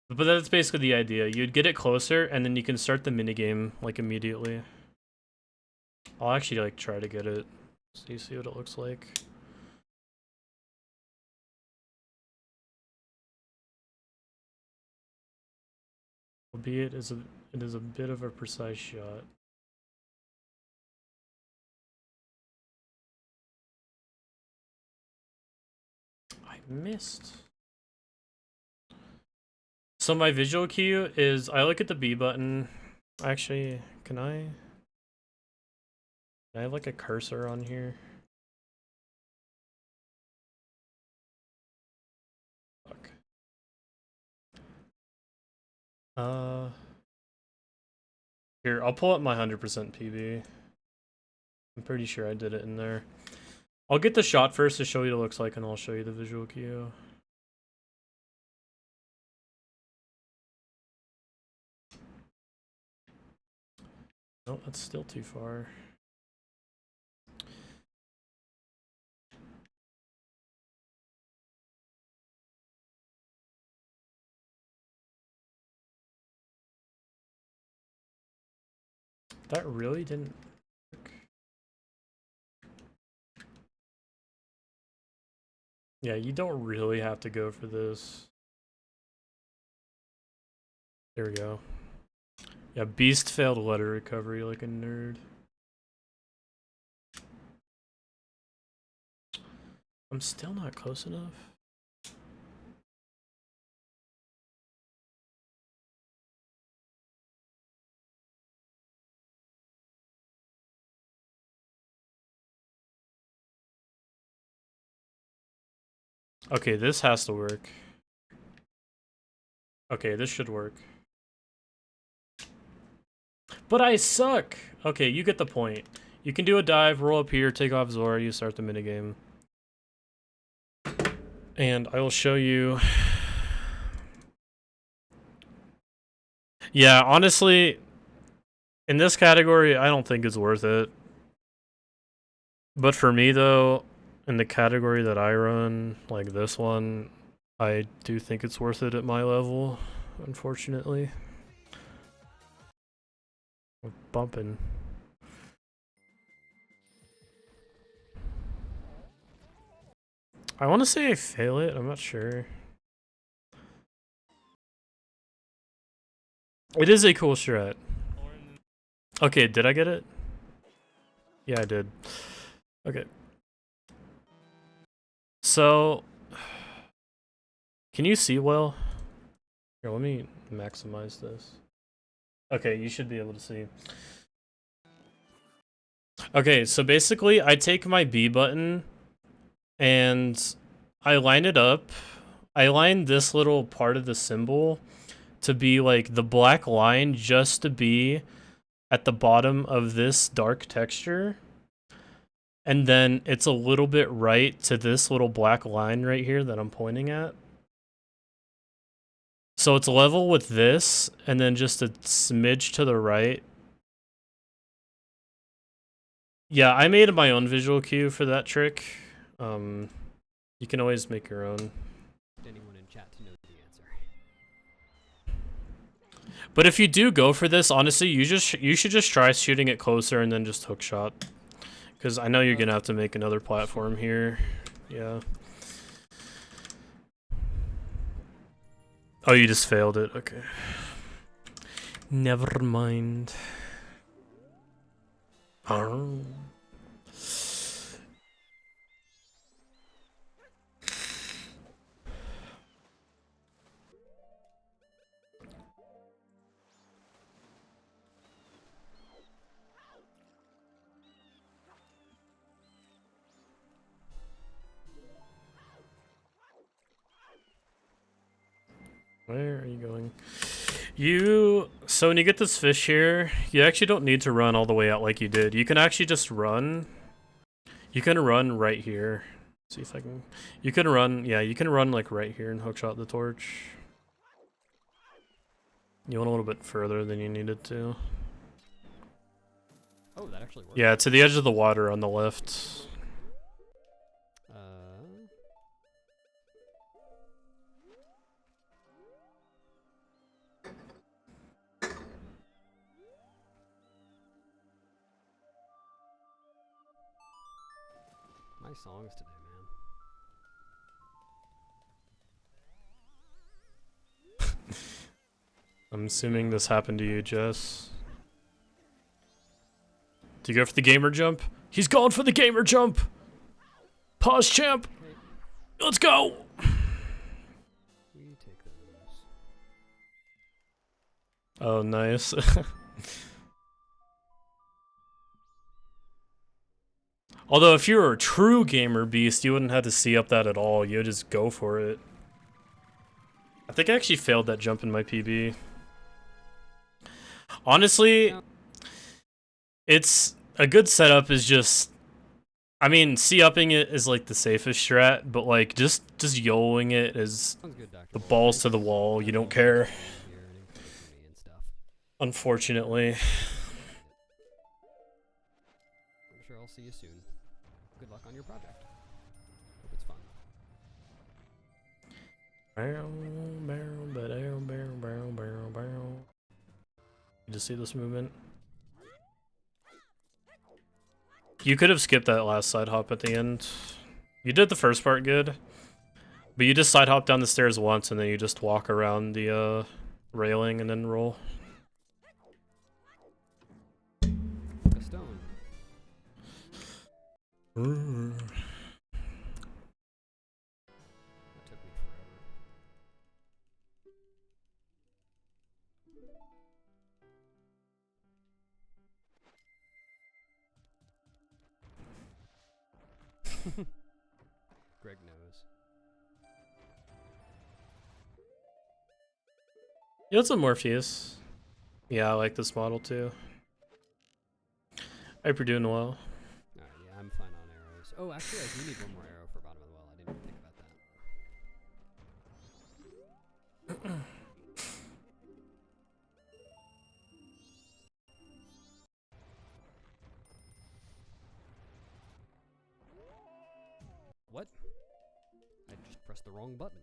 But that's basically the idea. You'd get it closer and then you can start the minigame like immediately. I'll actually like try to get it so you see what it looks like. Albeit it is a bit of a precise shot. I missed. So my visual cue is I look at the B button. Actually, can I have like a cursor on here? Fuck. Here, I'll pull up my 100% PB. I'm pretty sure I did it in there. I'll get the shot first to show you what it looks like, and I'll show you the visual cue. No, that's still too far. That really didn't work. Yeah, you don't really have to go for this. There we go. Yeah, Beast failed letter recovery like a nerd. I'm still not close enough. Okay, this has to work. Okay, this should work. But I suck! Okay, you get the point. You can do a dive, roll up here, take off Zora, you start the minigame. And I will show you. Yeah, honestly, in this category, I don't think it's worth it. But for me, though, in the category that I run, like this one, I do think it's worth it at my level, unfortunately. We're bumping. I want to say I fail it, I'm not sure. It is a cool strat. Okay, did I get it? Yeah, I did. Okay. So, can you see well? Here, let me maximize this. Okay, you should be able to see. Okay, so basically, I take my B button and I line it up. I line this little part of the symbol to be like the black line just to be at the bottom of this dark texture. And then it's a little bit right to this little black line right here that I'm pointing at. So it's level with this, and then just a smidge to the right. Yeah, I made my own visual cue for that trick. You can always make your own. Anyone in chat to know the answer. But if you do go for this, honestly, you should just try shooting it closer and then just hook shot. Because I know you're gonna have to make another platform here. Yeah. Oh, you just failed it. Okay. Never mind. Oh. Where are you going? So when you get this fish here, you actually don't need to run all the way out like you did. You can actually just run. You can run right here. See if I can. You can run, yeah, you can run like right here and hookshot the torch. You went a little bit further than you needed to. Oh, that actually worked. Yeah, to the edge of the water on the left. My songs today, man. I'm assuming this happened to you, Jess. Do you go for the gamer jump? He's going for the gamer jump! Pause, champ! Let's go! We take those. Oh, nice. Although, if you were a true gamer beast, you wouldn't have to see up that at all. You would just go for it. I think I actually failed that jump in my PB. Honestly, it's a good setup is just... I mean, C-upping it is like the safest strat, but like just YOLOing it is the balls to the wall. You don't care. Unfortunately. I'm sure I'll see you soon. Good luck on your project. Hope it's fun. You just see this movement? You could have skipped that last side hop at the end. You did the first part good. But you just side hop down the stairs once and then you just walk around the railing and then roll. A stone. That took me forever. Greg knows. You had some Morpheus. Yeah, I like this model too. I hope you're doing well. Alright, yeah, I'm fine on arrows. Oh, actually, I do need one more arrow for bottom of the well. I didn't even think about that. What? I just pressed the wrong button.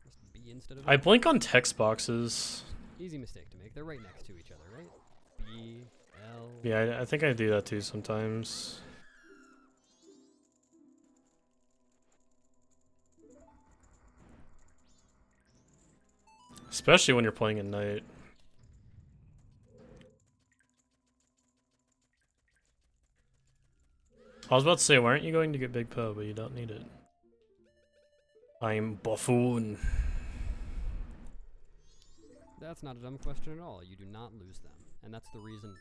Pressed B instead of I A. blink on text boxes. Easy mistake to make. They're right next to each other, right? B, L. Yeah, I think I do that too sometimes. Especially when you're playing at night. I was about to say, why aren't you going to get Big Poe, but you don't need it. I'm buffoon. That's not a dumb question at all. You do not lose them. And that's the reason...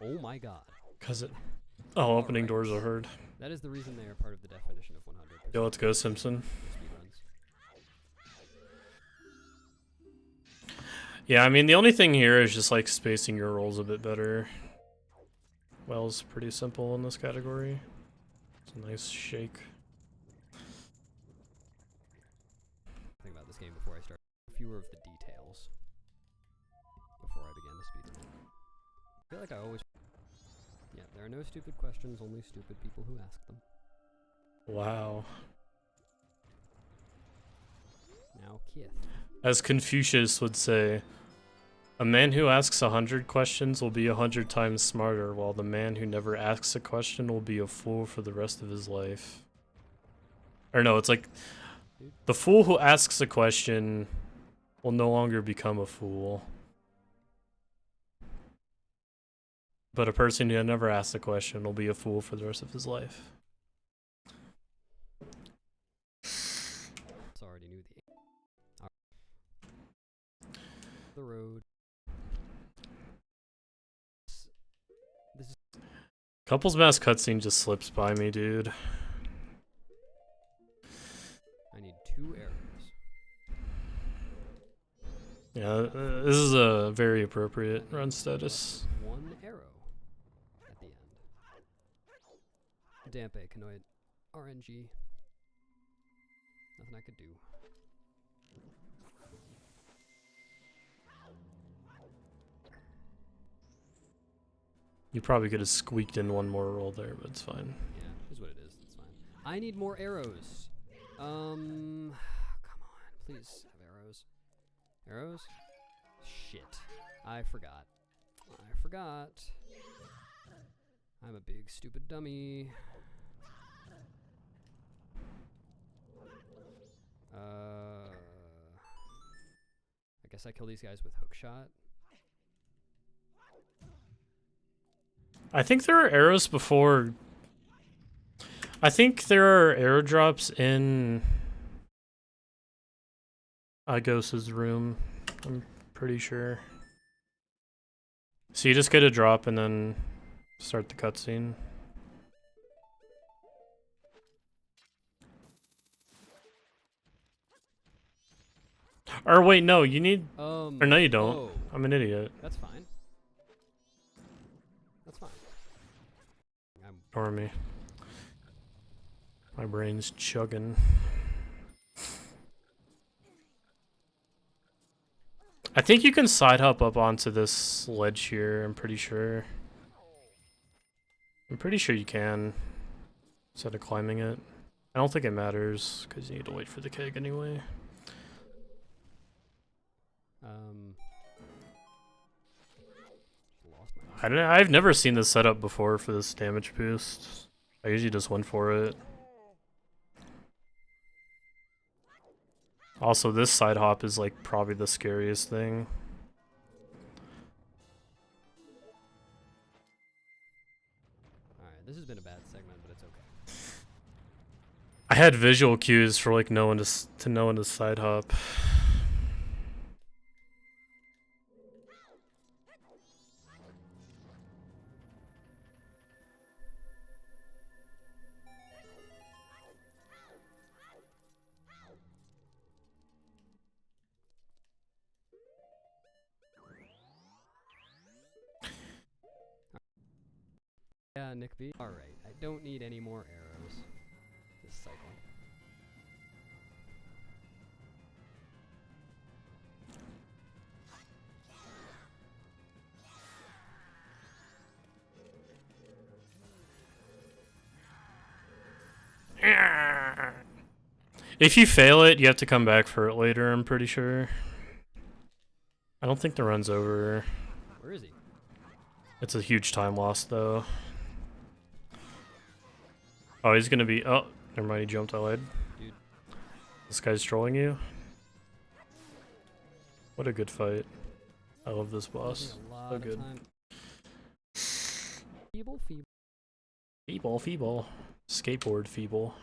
Oh my god. Cause it... Oh, opening doors are hard. That is the reason they are part of the definition of 100%. Yo, let's go, Simpson. Speedruns. Yeah, I mean, the only thing here is just, like, spacing your rolls a bit better. Well's pretty simple in this category. It's a nice shake. Think about this game before I start. Fewer of the details before I begin to speed run. I feel like I always. Yeah, there are no stupid questions, only stupid people who ask them. Wow. Now, Kith. As Confucius would say, a man who asks 100 questions will be 100 times smarter, while the man who never asks a question will be a fool for the rest of his life. Or no, it's like, the fool who asks a question will no longer become a fool. But a person who never asks a question will be a fool for the rest of his life. Already knew the road. This is Couples Mass cutscene just slips by me, dude. I need 2 arrows. Yeah, this is a very appropriate run status. 1 arrow at the end. Dampe, Canoid, RNG. Nothing I could do. You probably could have squeaked in one more roll there, but it's fine. Yeah, is what it is. It's fine. I need more arrows. Come on, please have arrows. Arrows? Shit. I forgot. I'm a big stupid dummy. I guess I kill these guys with hookshot. I think there are arrows before. I think there are arrow drops in Agos's room. I'm pretty sure. So you just get a drop and then start the cutscene. Or wait, no, you need. Or no, you don't. Oh, I'm an idiot. that's fine. That's fine. Ignore me. My brain's chugging. I think you can side hop up onto this ledge here, I'm pretty sure. I'm pretty sure you can, instead of climbing it. I don't think it matters, because you need to wait for the keg anyway. I've never seen this setup before for this damage boost. I usually just went for it. Also, this side hop is like probably the scariest thing. Alright, this has been a bad segment, but it's okay. I had visual cues for like no one to know when to side hop. Yeah, Nick B. Alright, I don't need any more arrows this cycle. If you fail it, you have to come back for it later, I'm pretty sure. I don't think the run's over. Where is he? It's a huge time loss, though. Oh, he's gonna be... Oh, never mind, he jumped, I lied. Dude. This guy's trolling you? What a good fight. I love this boss. So good. Feeble. Feeble. Skateboard feeble.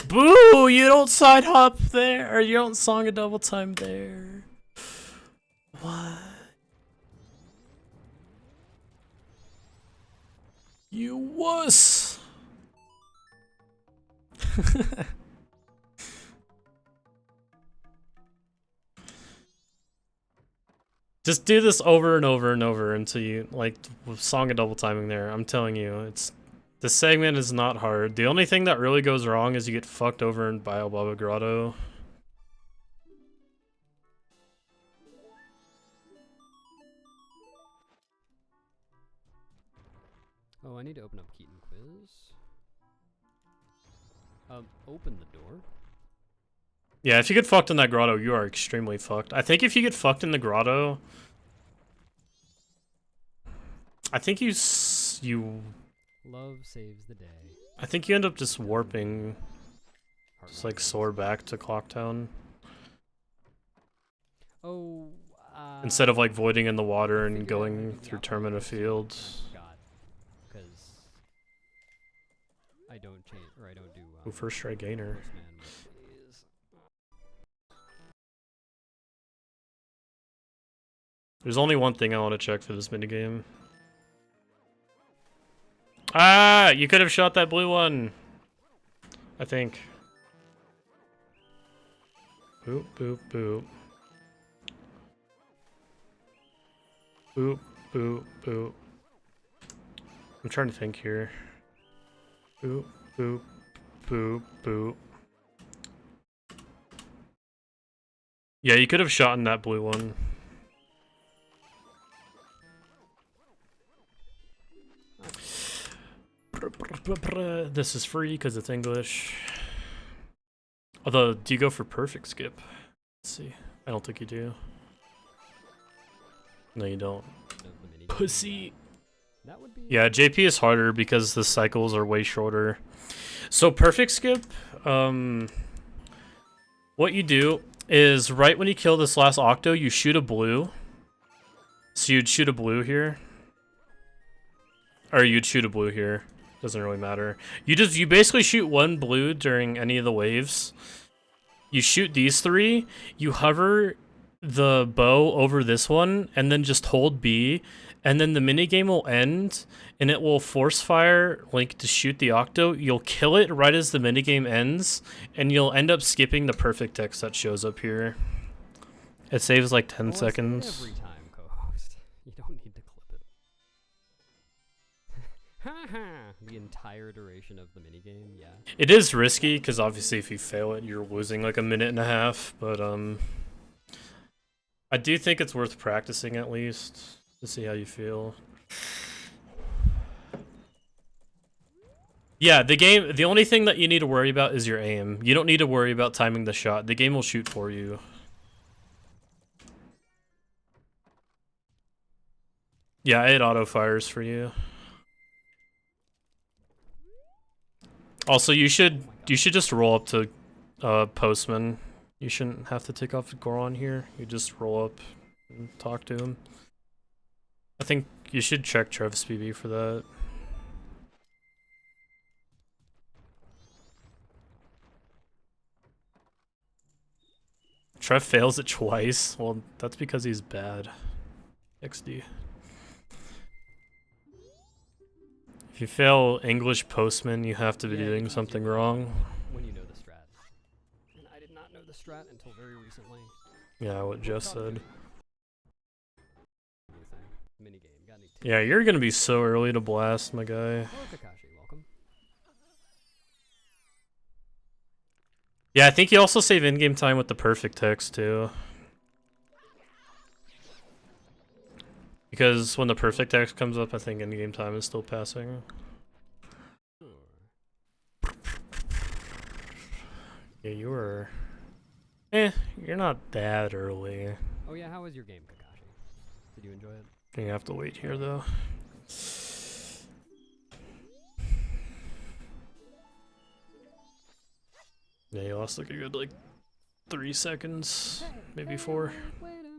Boo! You don't side hop there, or you don't song a double time there. What? You wuss! Just do this over and over and over until you, like, song and double timing there. I'm telling you, this segment is not hard. The only thing that really goes wrong is you get fucked over in Biobaba Grotto. Oh, I need to open up Keaton Quiz. Open the door. Yeah, if you get fucked in that grotto, you are extremely fucked. I think if you get fucked in the grotto, I think you Love saves the day. I think you end up just warping, just like soar back to Clocktown. Oh, instead of like voiding in the water and figured out going through Termina Fields. Because I don't change, or I don't do. Ooh, first strike gainer. There's only one thing I want to check for this minigame. Ah, you could have shot that blue one. I think. Boop, boop, boop. Boop, boop, boop. I'm trying to think here. Boop, boop, boop, boop. Yeah, you could have shot in that blue one. This is free because it's English. Although, do you go for perfect skip? Let's see. I don't think you do. No, you don't. Pussy. That would be Yeah, JP is harder because the cycles are way shorter. So perfect skip, what you do is right when you kill this last Octo, you shoot a blue. So you'd shoot a blue here. Or you'd shoot a blue here. Doesn't really matter. You basically shoot one blue during any of the waves. You shoot these three, you hover the bow over this one, and then just hold B, and then the minigame will end, and it will force fire Link to shoot the Octo. You'll kill it right as the minigame ends, and you'll end up skipping the perfect text that shows up here. It saves like 10 seconds. Every time, co-host. You don't need to clip it. Haha! The entire duration of the minigame, yeah. It is risky, because obviously if you fail it, you're losing like a minute and a half, but I do think it's worth practicing at least, to see how you feel. Yeah, the only thing that you need to worry about is your aim. You don't need to worry about timing the shot. The game will shoot for you. Yeah, it auto-fires for you. Also, you should just roll up to Postman. You shouldn't have to take off Goron here. You just roll up and talk to him. I think you should check Trev's PB for that. Trev fails it twice. Well, that's because he's bad. XD. If you fail English Postman, you have to be doing something wrong. When you know the strat. And I did not know the strat until very recently. Yeah, what Jess said. Minigame. Got any tips? Yeah, you're gonna be so early to blast, my guy. Hello, Kakashi. Welcome. Yeah, I think you also save in-game time with the perfect text, too. Because when the perfect text comes up, I think in-game time is still passing. Yeah, you were... you're not that early. Oh yeah, how was your game, Kakashi? Did you enjoy it? You have to wait here, though. Yeah, you lost like a good, 3 seconds. Maybe 4. Wait a minute,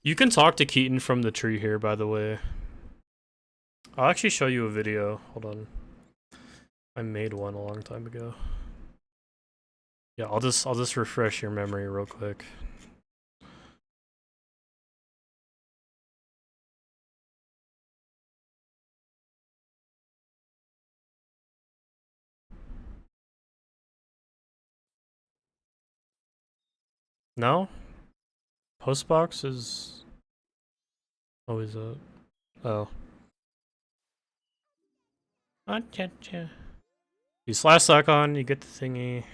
You can talk to Keaton from the tree here, by the way. I'll actually show you a video. Hold on. I made one a long time ago. Yeah, I'll just refresh your memory real quick. No? Postbox is always up. Oh. You slash suck on, you get the thingy.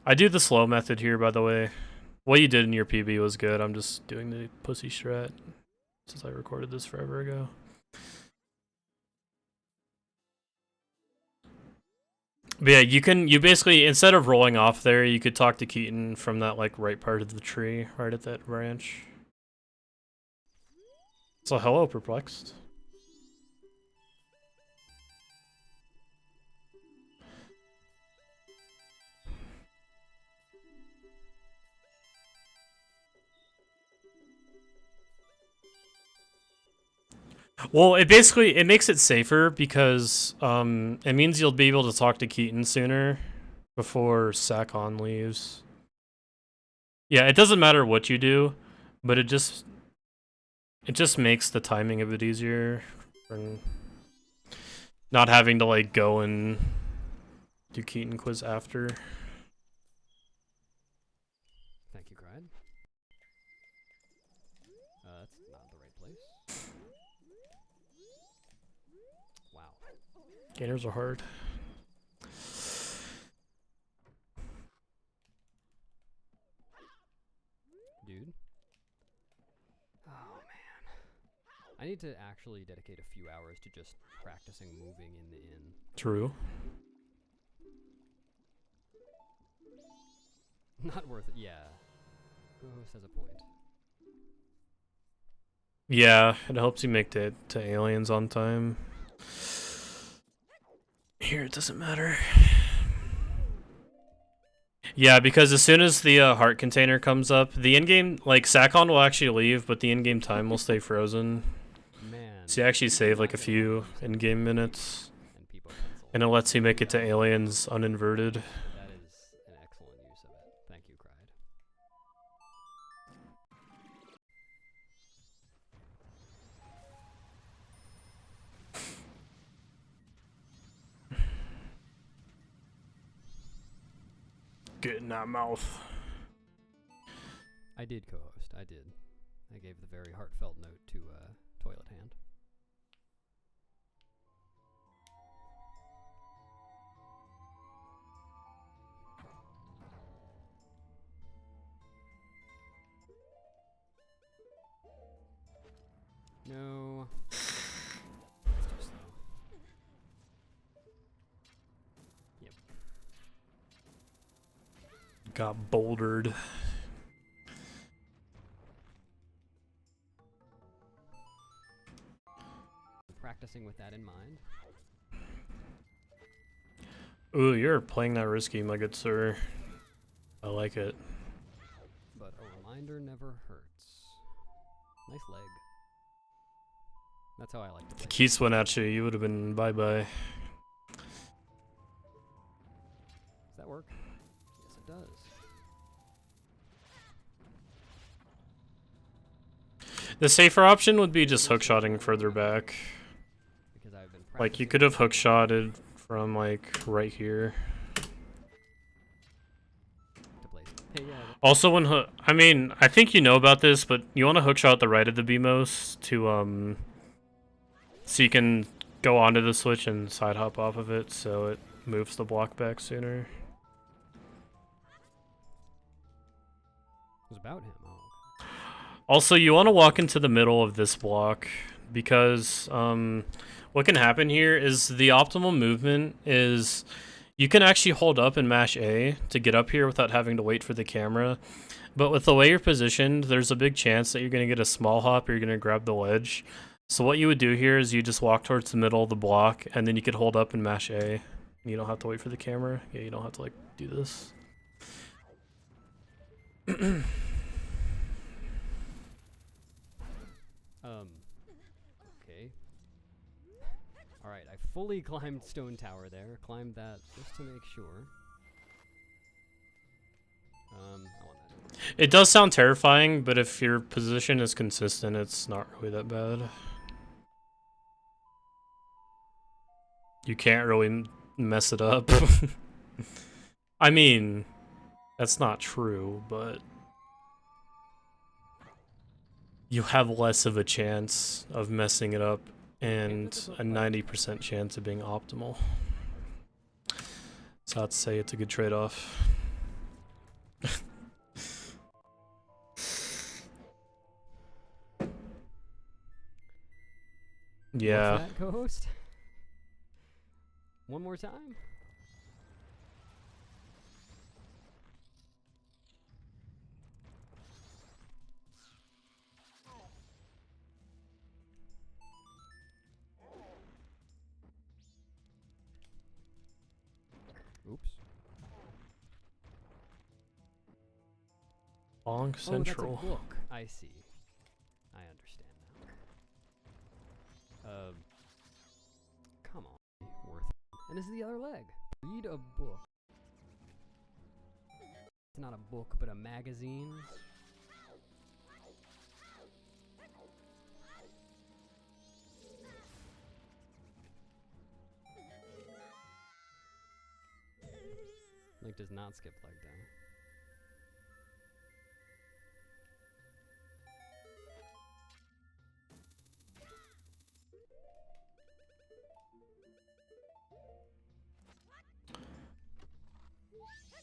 I do the slow method here, by the way. What you did in your PB was good. I'm just doing the pussy strat since I recorded this forever ago. But yeah, you basically, instead of rolling off there, you could talk to Keaton from that like right part of the tree, right at that branch. So hello, Perplexed. Well, it makes it safer because it means you'll be able to talk to Keaton sooner before Sakon leaves. Yeah, it doesn't matter what you do, but it just makes the timing a bit easier and not having to like go and do Keaton quiz after. Thank you, Cried. That's not the right place. Wow. Gainers are hard. Dude. Oh, man. I need to actually dedicate a few hours to just practicing moving in the inn. True. Not worth it. Yeah. Ghost has a point. Yeah, it helps you make it to aliens on time. Here, it doesn't matter. Yeah, because as soon as the heart container comes up, the in-game, like, Sakon will actually leave, but the in-game time will stay frozen. Man. So you actually save, like, a few in-game minutes. And it lets you make it to aliens uninverted. That is an excellent use of it. Thank you, Cried. Get in that mouth. I did co-host. I did. I gave the very heartfelt note to Toilet Hand. No. It's too slow. Yep. Got bouldered. Practicing with that in mind. Ooh, you're playing that risky, my good sir. I like it. But a reminder never hurts. Nice leg. That's how I like to play. If Keats went at you, you would have been bye-bye. Does that work? Yes, it does. The safer option would be just hookshotting further back. Because I've been Like, you could have hookshotted from, like, right here. to place. Hey, yeah. Also, when I mean, I think you know about this, but you want to hookshot the right of the BMOS to, so you can go onto the switch and side hop off of it, so it moves the block back sooner. It was about him. Oh, okay. Also, you want to walk into the middle of this block, because, what can happen here is the optimal movement is you can actually hold up and mash A to get up here without having to wait for the camera. But with the way you're positioned, there's a big chance that you're going to get a small hop or you're going to grab the ledge. So what you would do here is you just walk towards the middle of the block, and then you could hold up and mash A. You don't have to wait for the camera. Yeah, you don't have to, like, do this. Okay. Alright, I fully climbed Stone Tower there. Climbed that just to make sure. I want that. It does sound terrifying, but if your position is consistent, it's not really that bad. You can't really mess it up. I mean, that's not true, but you have less of a chance of messing it up and a 90% chance of being optimal. So I'd say it's a good trade-off. Yeah. What's that, co-host? One more time? Oops. Long Central. Oh, that's a book. I see. I understand now. Come on. Worth it. And this is the other leg. Read a book. It's not a book, but a magazine. Link does not skip leg day.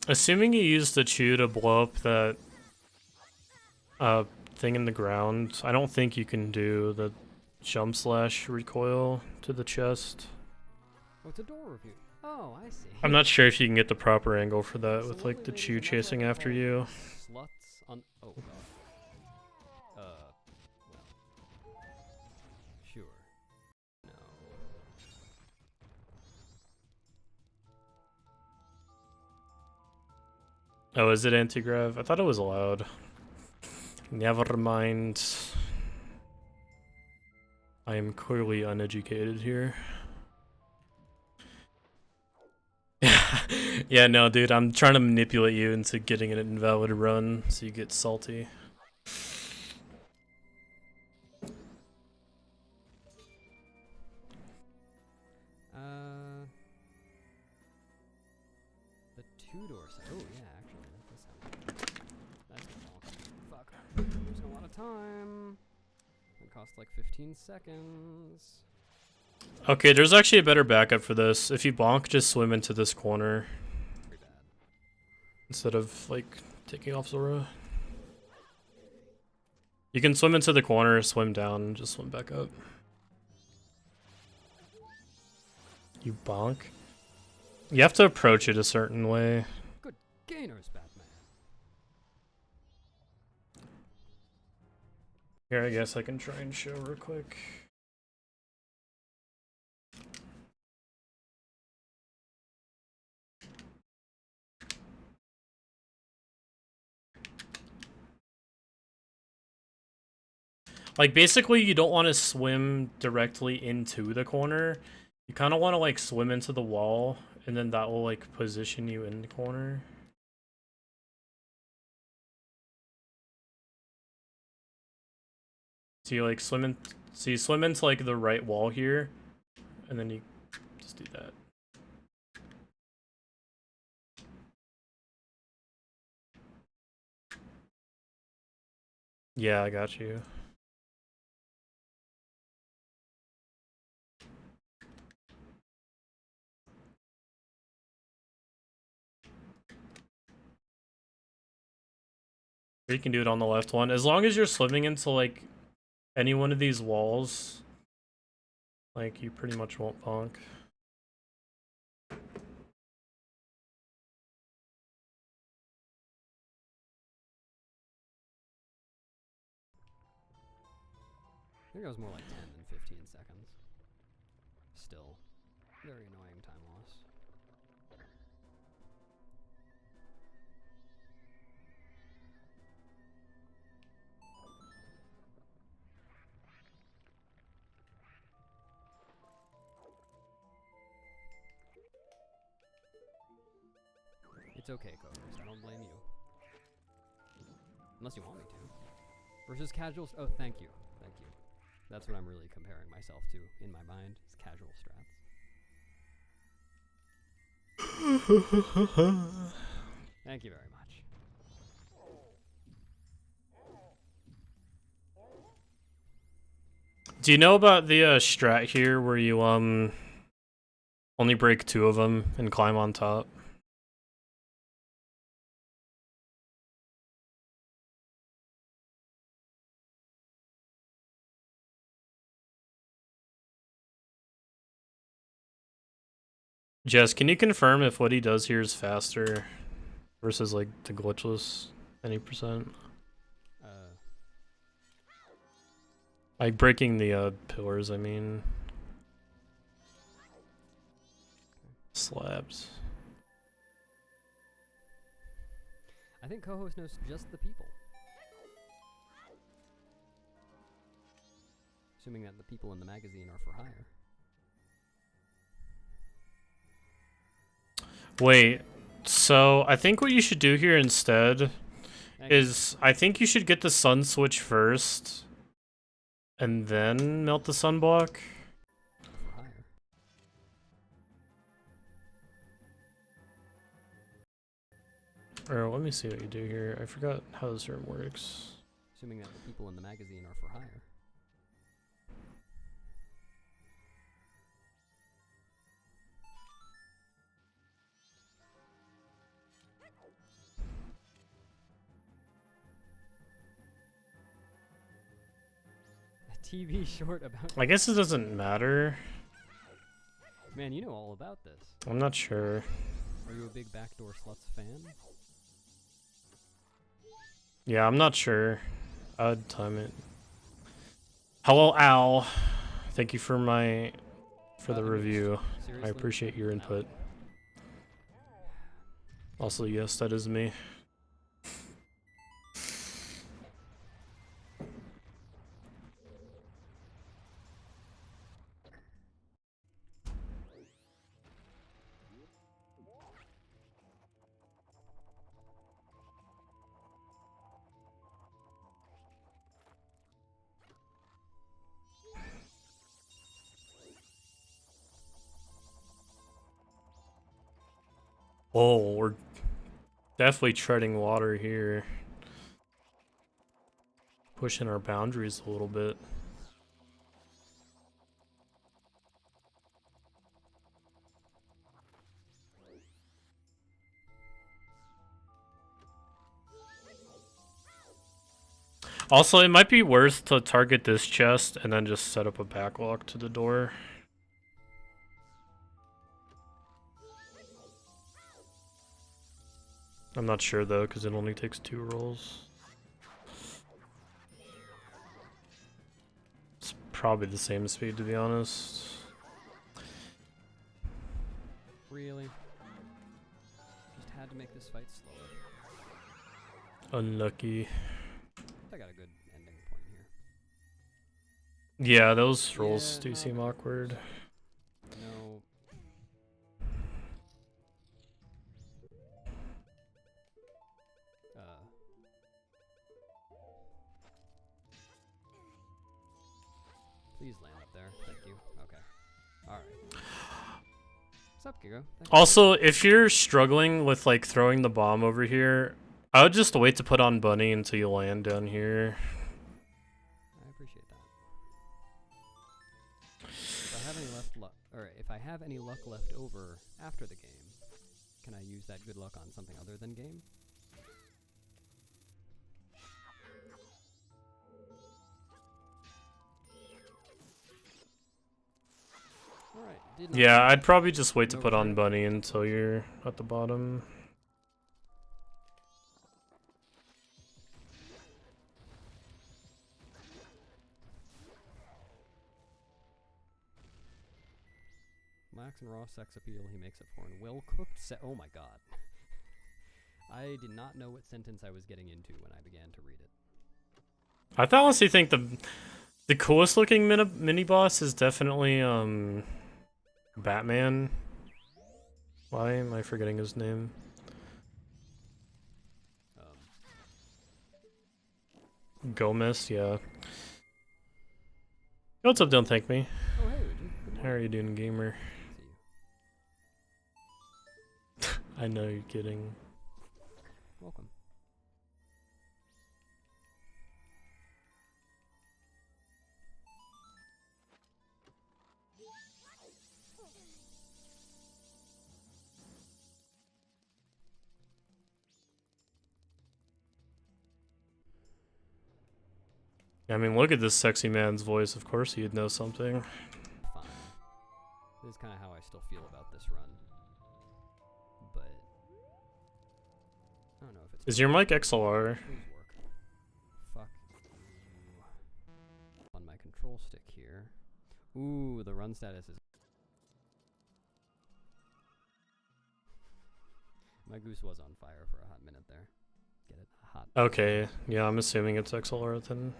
Assuming you use the chew to blow up that thing in the ground, I don't think you can do the jump slash recoil to the chest. Oh, it's a door review. Oh, I see. I'm not sure if you can get the proper angle for that with like the Absolutely, chew ladies and chasing gentlemen, after all you. Sluts on. Oh god. Well. Sure. No. Oh, is it anti-grav? I thought it was allowed. Never mind. I am clearly uneducated here. Yeah, no, dude, I'm trying to manipulate you into getting an invalid run so you get salty. The two-door side. Oh yeah, actually, that does sound. That's awesome. Fuck. There's a lot of time. It costs like 15 seconds. Okay, there's actually a better backup for this. If you bonk, just swim into this corner. Pretty bad. Instead of, like, taking off Zora. You can swim into the corner, swim down, and just swim back up. You bonk? You have to approach it a certain way. Good gainers, Batman. Here, I guess I can try and show real quick. Like, basically, you don't want to swim directly into the corner. You kind of want to, like, swim into the wall, and then that will, like, position you in the corner. So you, like, swim in... So you swim into, like, the right wall here, and then you just do that. Yeah, I got you. Or you can do it on the left one. As long as you're swimming into, like, any one of these walls, like, you pretty much won't bonk. I think it was more like 10 than 15 seconds. Still, very annoying time loss. It's okay, Cobras. I don't blame you. Unless you want me to. Versus casuals. Oh, thank you. Thank you. That's what I'm really comparing myself to in my mind, is casual strats. Thank you very much. Do you know about the strat here where you only break 2 of them and climb on top? Jess, can you confirm if what he does here is faster versus like the glitchless any percent? Like breaking the pillars, I mean. Slabs. I think co-host knows just the people. Assuming that the people in the magazine are for hire. Wait, so I think what you should do here instead is I think you should get the sun switch first and then melt the sunblock. For hire. Or let me see what you do here. I forgot how this room works. Assuming that the people in the magazine are for hire. TV short about. I guess it doesn't matter. Man, you know all about this. I'm not sure. Are you a big Backdoor Sluts fan? Yeah, I'm not sure. I'd time it. Hello, Al. Thank you for the review. Seriously? I appreciate your input. Also, yes, that is me. Oh, we're definitely treading water here. Pushing our boundaries a little bit. Also, it might be worth to target this chest and then just set up a backlock to the door. I'm not sure though, because it only takes 2 rolls. It's probably the same speed, to be honest. Really? Just had to make this fight slower. Unlucky. I got a good ending point here. Yeah, those rolls do seem awkward. No. Please land up there. Thank you. Okay. Alright. What's up, Gigo? Also, if you're struggling with like throwing the bomb over here, I would just wait to put on Bunny until you land down here. I appreciate that. If I have any if I have any luck left over after the game, can I use that good luck on something other than game? Alright, yeah, I'd probably just wait to put on Bunny until you're at the bottom. Max and raw sex appeal he makes it for in well-cooked oh my god. I did not know what sentence I was getting into when I began to read it. I honestly think the coolest looking mini boss is definitely Batman. Why am I forgetting his name? Gomez, yeah. What's up, don't thank me. Oh, hey, Reggie. Good How are morning. you doing, gamer? See you. I know you're kidding. Welcome. I mean, look at this sexy man's voice. Of course he'd know something. Fine. This is kind of how I still feel about this run. But I don't know if it's. Is your mic XLR? Please work. Fuck you. On my control stick here. Ooh, the run status is. My goose was on fire for a hot minute there. Get it? Hot. Okay, yeah, I'm assuming it's XLR then.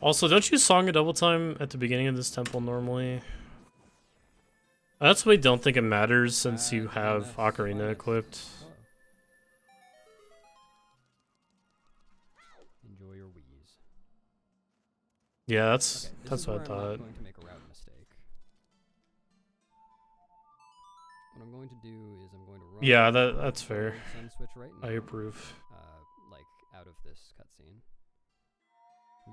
Also, don't you song a double time at the beginning of this temple normally? I actually don't think it matters since you have Ocarina equipped. Enjoy your wheeze. Yeah, that's Okay, what I I'm not thought. going to make a route mistake. What I'm going to do is I'm going to run. Yeah, that's fair. Sun switch right now. I approve. Like out of this cutscene.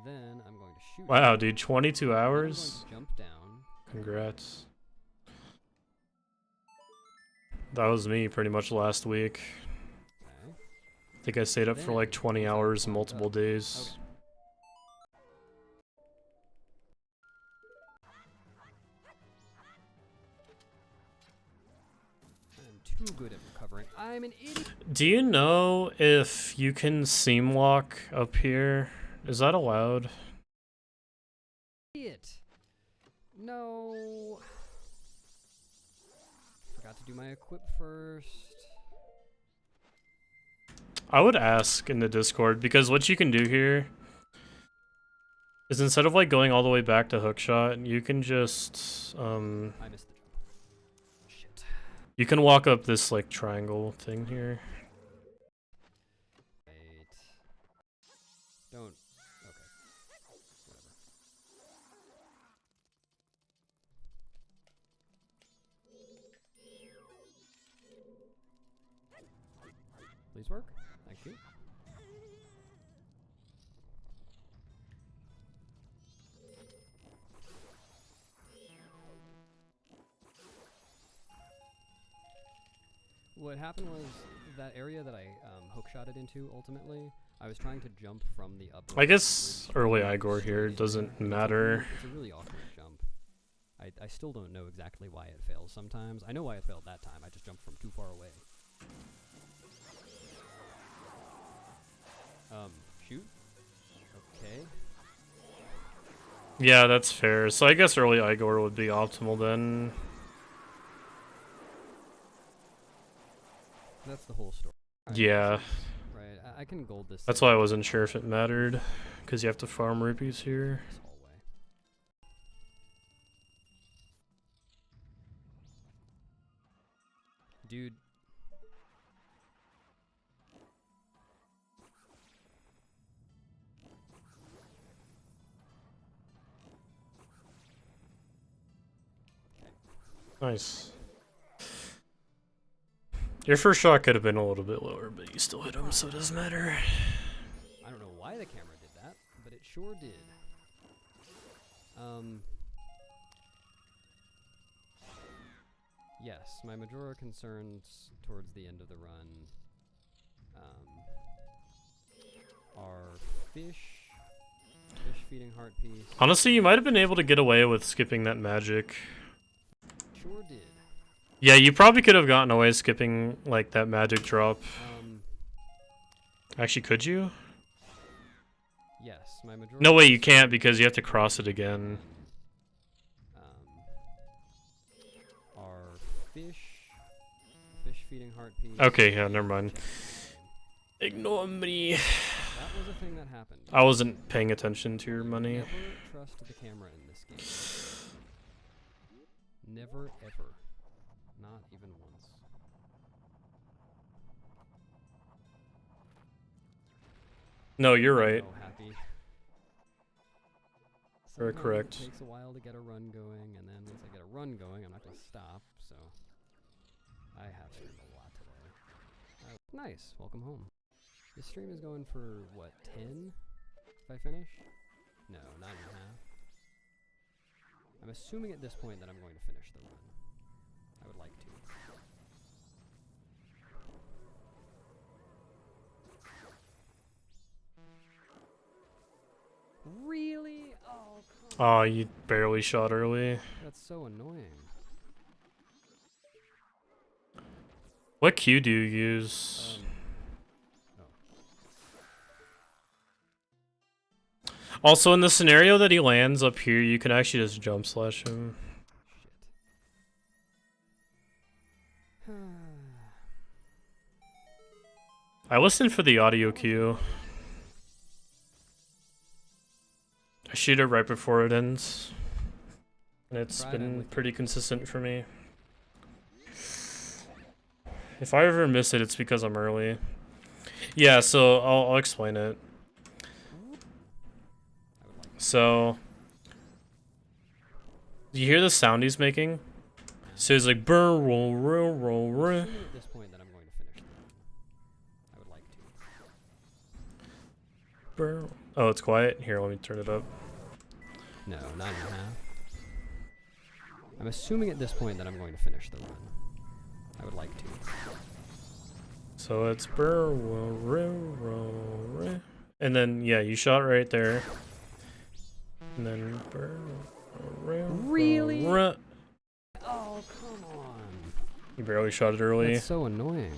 Then I'm going to shoot. Wow, dude, 22 Then I'm going hours? to jump down. Congrats. That was me pretty much last week. Okay. I think I stayed up for like 20 hours multiple days. Okay. I'm too good at recovering. I'm an idiot. Do you know if you can seam lock up here? Is that allowed? No. Forgot to do my equip first. I would ask in the Discord, because what you can do here is instead of like going all the way back to hookshot, you can just I missed the jump. Shit. you can walk up this like triangle thing here. Wait. Don't. Okay. Whatever. Please work. Thank you. What happened was that area that I hookshotted into ultimately, I was trying to jump from the upper. I guess early Igor here doesn't matter. It's a really awkward jump. I still don't know exactly why it fails sometimes. I know why it failed that time. I just jumped from too far away. Shoot. Okay. Yeah, that's fair. So I guess early Igor would be optimal then. That's the whole story. Right, Yeah. Right, I can gold this. That's why I wasn't sure if it mattered, because you have to farm rupees here. This hallway. Dude. Nice. Your first shot could have been a little bit lower, but you still hit him, so it doesn't matter. I don't know why the camera did that, but it sure did. Yes, my major concerns towards the end of the run are fish feeding heart piece. Honestly, you might have been able to get away with skipping that magic. Sure did. Yeah, you probably could have gotten away skipping, like, that magic drop. Actually, could you? Yes, my major. No way, you can't, because you have to cross it again. Are fish feeding heart piece. Okay, yeah, never mind. Ignore me. That That was a thing that happened. I wasn't paying attention to your money. Never trust the camera in this game. Never, ever. Not even once. No, you're right. So happy. Very Sometimes correct. It takes a while to get a run going, and then once I get a run going, I'm not going to stop, so I have streamed a lot today. Nice, welcome home. This stream is going for, what, 10? If I finish? No, 9.5. I'm assuming at this point that I'm going to finish the run. I would like to. Really? Oh, come on. Oh, you barely shot early. That's so annoying. What Q do you use? Also, in the scenario that he lands up here, you can actually just jump slash him. Shit. I listened for the audio cue. I shoot it right before it ends. And it's been pretty consistent for me. If I ever miss it, it's because I'm early. Yeah, so I'll explain it. So, you hear the sound he's making? So he's like, brr, roll, roll, roll, roll. At this point that I'm going to finish the run. I would like to. Brr. Oh, it's quiet? Here, let me turn it up. No, 9.5. I'm assuming at this point that I'm going to finish the run. I would like to. So it's brr, roll, roll, roll, roll. And then, yeah, you shot right there. And then brr, roll, really? roll, roll. Oh, come on. You barely shot it early. That's so annoying.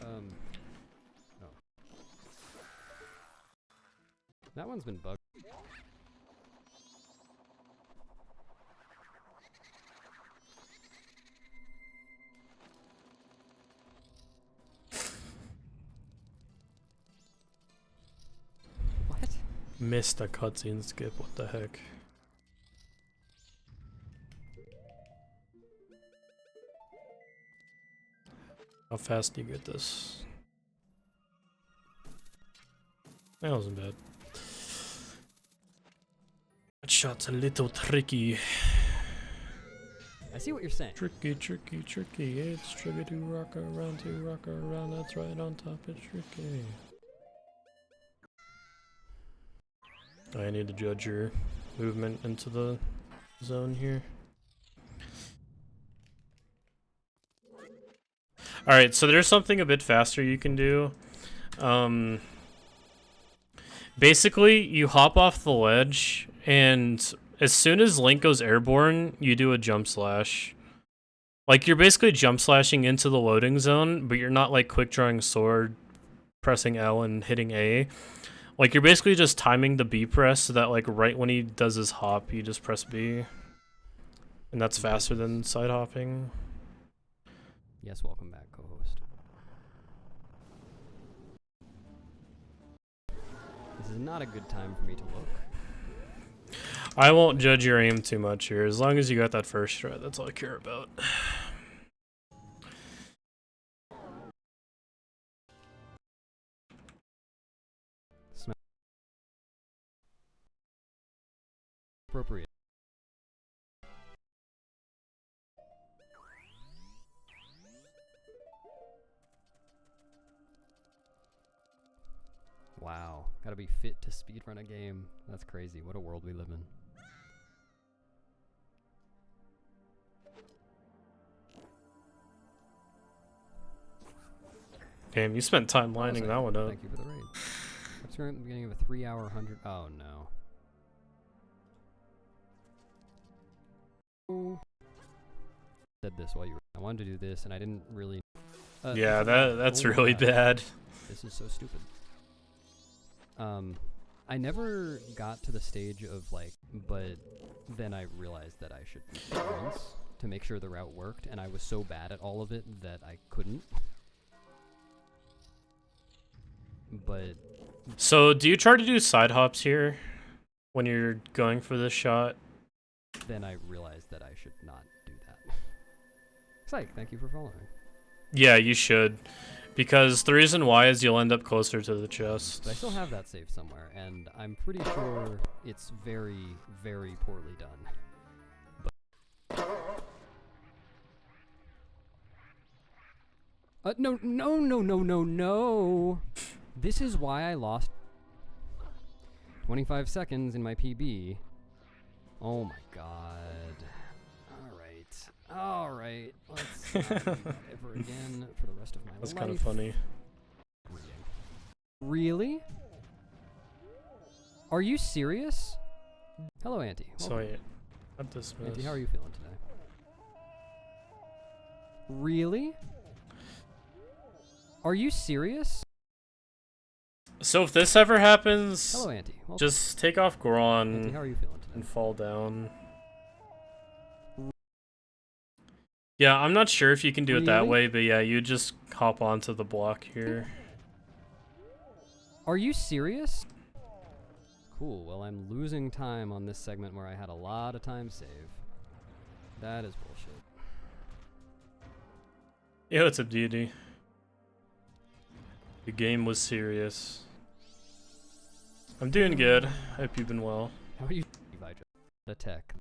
Oh. That one's been bugged. What? Missed a cutscene skip, what the heck? How fast do you get this? That wasn't bad. That shot's a little tricky. I see what you're saying. Tricky, tricky, tricky. It's tricky to rock around. That's right on top. It's tricky. I need to judge your movement into the zone here. Alright, so there's something a bit faster you can do. Basically, you hop off the ledge, and as soon as Link goes airborne, you do a jump slash. Like, you're basically jump slashing into the loading zone, but you're not, like, quick drawing sword, pressing L and hitting A. Like, you're basically just timing the B press so that, like, right when he does his hop, you just press B. And that's faster than side hopping. Yes, welcome back, co-host. This is not a good time for me to look. I won't judge your aim too much here. As long as you got that first try, that's all I care about. Appropriate. Wow, gotta be fit to speedrun a game. That's crazy. What a world we live in. Damn, you spent time lining that one up. Thank you for the raid. I'm starting at the beginning of a 3-hour 100. Oh no. Said this while you were. I wanted to do this, and I didn't really. Yeah, that's really bad. This is so stupid. I never got to the stage of like, but then I realized that I should do it once to make sure the route worked, and I was so bad at all of it that I couldn't. But So, do you try to do side hops here when you're going for this shot? then I realized that I should not do that. Psych, thank you for following. Yeah, you should. Because the reason why is you'll end up closer to the chest. But I still have that saved somewhere, and I'm pretty sure it's very, very poorly done. No, no, no, no, no, no! This is why I lost 25 seconds in my PB. Oh my god. Alright. Let's not do that ever again for the rest of my life. That's kind of funny. Really? Are you serious? Hello, Auntie. So wait, not dismiss. Auntie, how are you feeling today? Really? Are you serious? So if this ever happens, Hello, Auntie. just take off Goron Auntie, how are you feeling today? and fall down. Yeah, I'm not sure if you can do it that Really? way, but yeah, you just hop onto the block here. Are you serious? Cool, well I'm losing time on this segment where I had a lot of time save. That is bullshit. Yeah, what's up, deity? The game was serious. I'm doing good. Hope you've been well. How are you, Vija? The tech.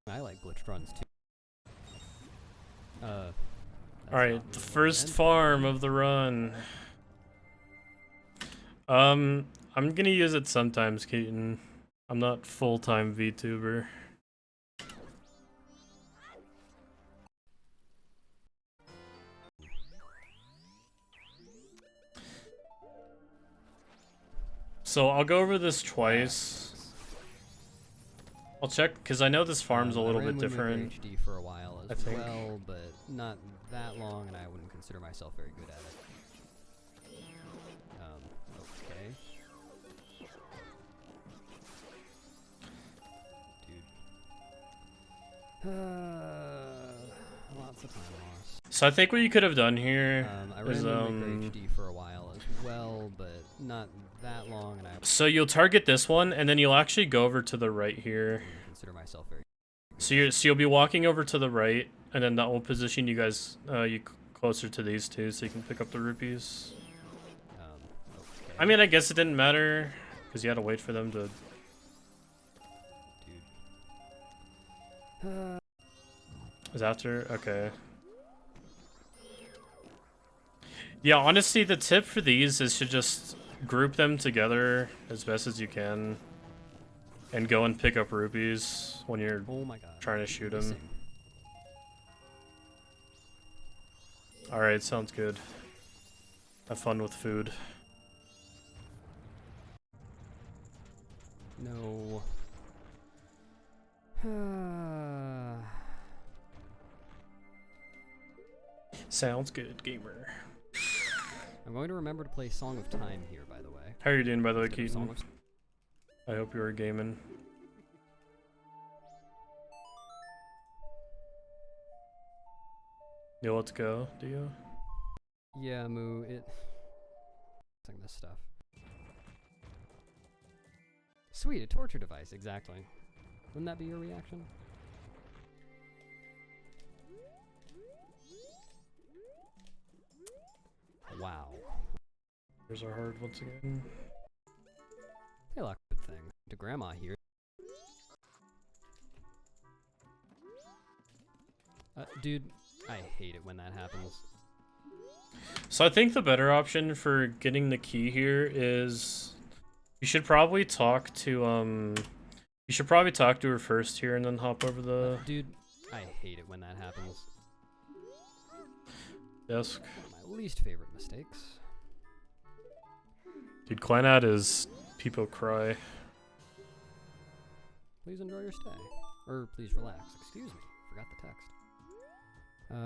I like glitched runs too. Alright, the first farm of the run. I'm gonna use it sometimes, Keaton. I'm not full-time VTuber. So I'll go over this twice. I'll check, because I know this farm's a little bit different. HD for a while I as think. well, but not that long, and I wouldn't consider myself very good at it. Okay. Dude. Lots of time lost. So I think what you could have done here I is ran HD for a while as well, but not that long, and I so you'll target this one, and then you'll actually go over to the right here. wouldn't consider myself very. So you'll be walking over to the right, and then that will position you guys closer to these two, so you can pick up the rupees. Okay. I mean, I guess it didn't matter because you had to wait for them to. Dude. Is after okay. Yeah, honestly, the tip for these is to just group them together as best as you can, and go and pick up rupees when you're Oh my god. trying to shoot them. Missing. Alright, sounds good. Have fun with food. No. Sounds good, gamer. I'm going to remember to play Song of Time here, by the way. How are you doing, by the way, Instead of Song Keaton? of I hope you are gaming. Yo, let's go. Do you? Yeah, Moo, this stuff. Sweet, a torture device, exactly. Wouldn't that be your reaction? Wow. Here's our hard once again. Hey, look, good thing. To Grandma here. Dude, I hate it when that happens. So I think the better option for getting the key here is you should probably talk to her first here and then hop over the Dude, I hate it when that happens. desk. One of my least favorite mistakes. Dude, Clanad is people cry. Please enjoy your stay. Or please relax. Excuse me. forgot the text.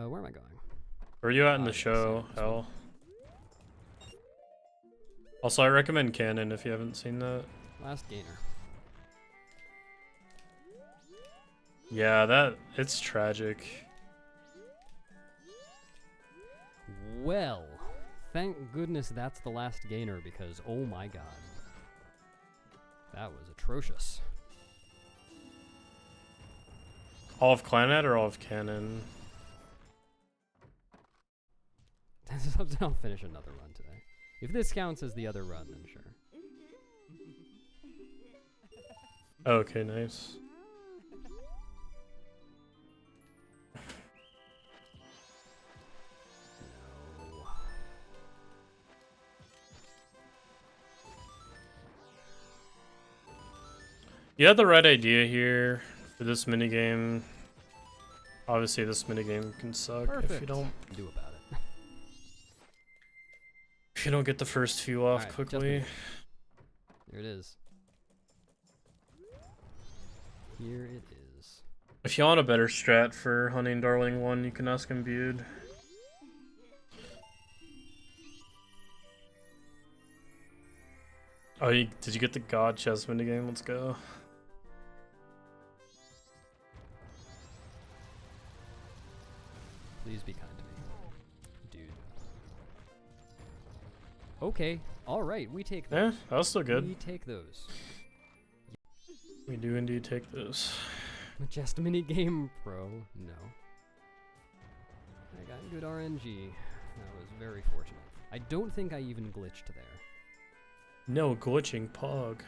Where am I going? Where are you at in the yes, show, yeah, this one. Hell? Also, I recommend Canon if you haven't seen that. Last gainer. Yeah, it's tragic. Well, thank goodness that's the last gainer because, oh my god. That was atrocious. All of Clanet or all of Canon? I'll finish another run today. If this counts as the other run, then sure. Okay, nice. No. You had the right idea here for this minigame. Obviously, this minigame can suck Perfect. if you don't Do about it. if you don't get the first few off Alright, quickly. Here it is. Here it is. If you want a better strat for hunting Darling 1, you can ask Imbued. Oh, did you get the God Chess minigame? Let's go. Please be kind to me. Dude. Okay. Alright, we take Yeah, those. that was still good. We take those. We do indeed take those. Just a mini game, bro. No. I got good RNG. That was very fortunate. I don't think I even glitched there. No glitching pog.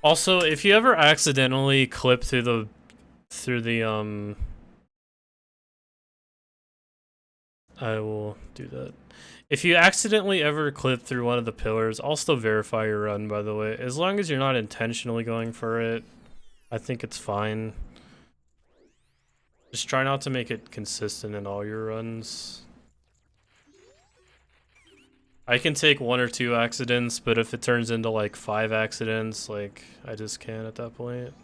Also, if you ever accidentally clip through the I will do that. If you accidentally ever clip through one of the pillars, I'll still verify your run, by the way. As long as you're not intentionally going for it, I think it's fine. Just try not to make it consistent in all your runs. I can take 1 or 2 accidents, but if it turns into like 5 accidents, like, I just can't at that point.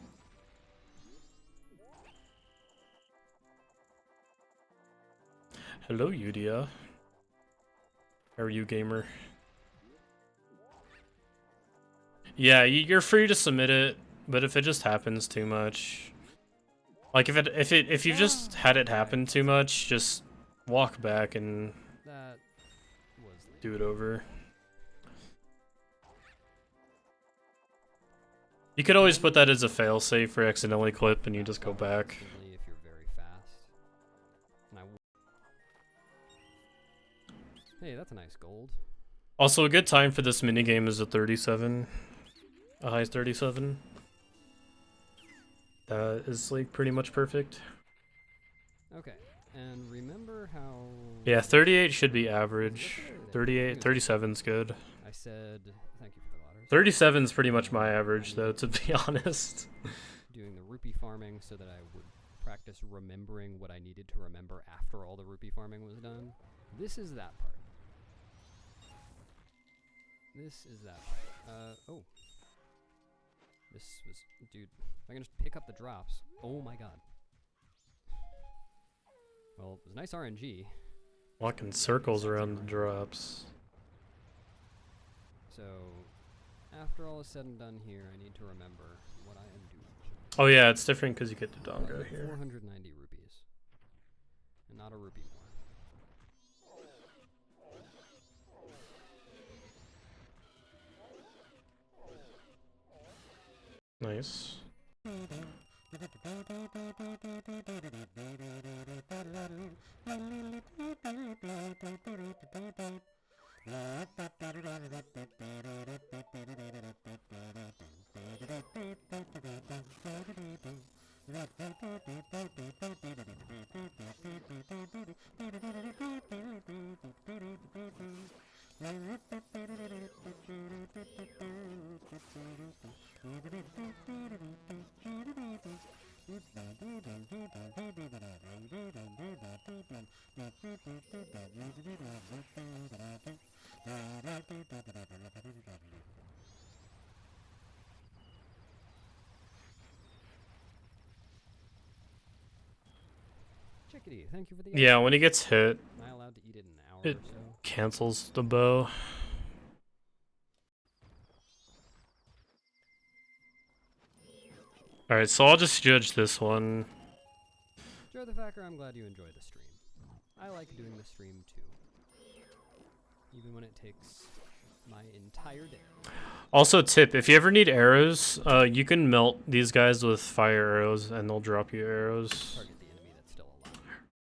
Hello, Udia. How are you, gamer? Yeah, you're free to submit it, but if it just happens too much, like if you've just had it happen too much, just walk back and That was lame. do it over. You could always put that as a failsafe for accidentally clip and you just go back. Instantly if you're very fast. And hey, that's a nice gold. Also, a good time for this minigame is a 37. A high 37. That is like pretty much perfect. Okay, and remember how... Yeah, 38 should be average. There we go. 38, 37's good. I said, thank you for the ladders. 37's pretty much my average though, to be honest. Doing the rupee farming so that I would practice remembering what I needed to remember after all the rupee farming was done. This is that part. This is that part. Oh. This was, dude, if I can just pick up the drops. Oh my god. Well, it was nice RNG. Walking circles around the drops. So, after all is said and done here, I need to remember what I am doing. Oh yeah, it's different because you get the Dongo here. 490 rupees. And not a rupee more. Nice. Chickadee, thank you for the Yeah, when he gets hit, Am I allowed to eat it in an hour it or so? cancels the bow. Alright, so I'll just judge this one. Joe the Facker, I'm glad you enjoy the stream. I like doing the stream too. Even when it takes my entire day. Also, tip, if you ever need arrows, you can melt these guys with fire arrows and they'll drop you arrows. Target the enemy that's still alive.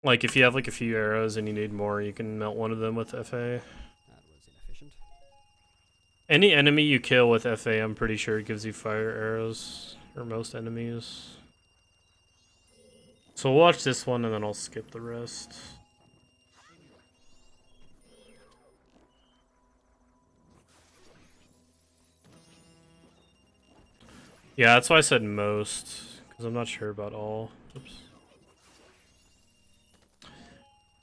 Like, if you have like a few arrows and you need more, you can melt one of them with FA. That was inefficient. Any enemy you kill with FA, I'm pretty sure it gives you fire arrows. Or most enemies. So we'll watch this one and then I'll skip the rest. Yeah, that's why I said most, because I'm not sure about all. Oops.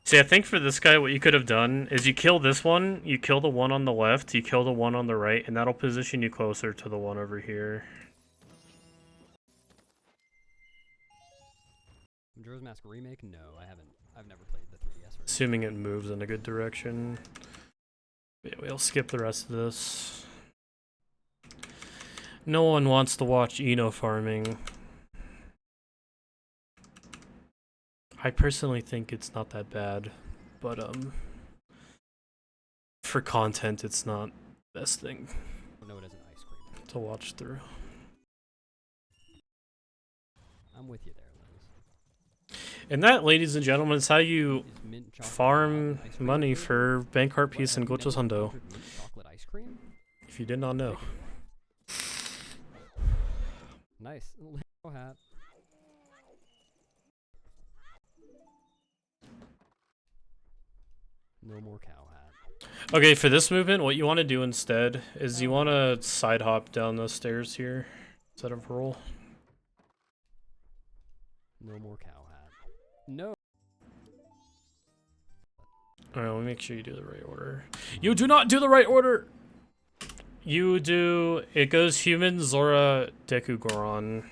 See, I think for this guy, what you could have done is you kill this one, you kill the one on the left, you kill the one on the right, and that'll position you closer to the one over here. Majora's Mask remake? No, I haven't. I've never played the 3DS version. Assuming it moves in a good direction. Yeah, we'll skip the rest of this. No one wants to watch Eno farming. I personally think it's not that bad, but for content it's not the best thing No, it isn't ice cream. to watch through. I'm with you there, Liz. And that, ladies and gentlemen, is how you Is mint chocolate farm ice cream money flavored? for Bank Heart What, Piece have and you Glitches never Hundo. encountered mint chocolate ice cream? If you did not know. Nice. Little hat. No more cow hat. Okay, for this movement, what you want to do instead is you want to side hop down the stairs here instead of roll. No more cow hat. No. Alright, let me make sure you do the right order. You do not do the right order! You do... It goes Human, Zora, Deku, Goron.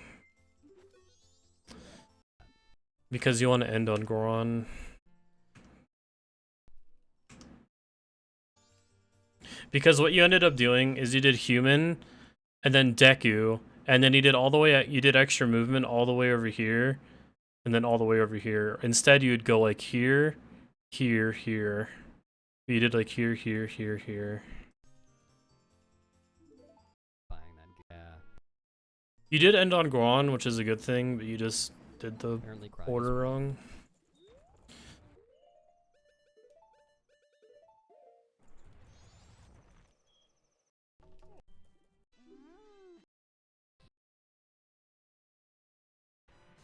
Because you want to end on Goron. Because what you ended up doing is you did Human, and then Deku, and then you did all the way... You did extra movement all the way over here, and then all the way over here. Instead, you would go like here, here, here. You did like here, here, here, here. Buying that. Yeah. You did end on Goron, which is a good thing, but you just did the Apparently cried. order wrong.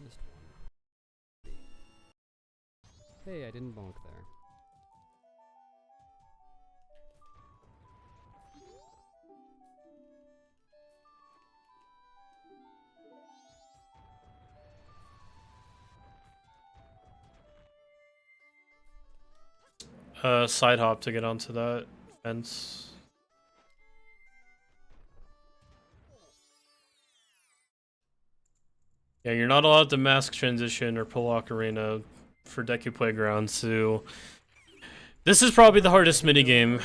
Missed one. Hey, I didn't bonk there. Side hop to get onto that fence. Yeah, you're not allowed to mask transition or pull ocarina for Deku Playground, so this is probably the hardest minigame,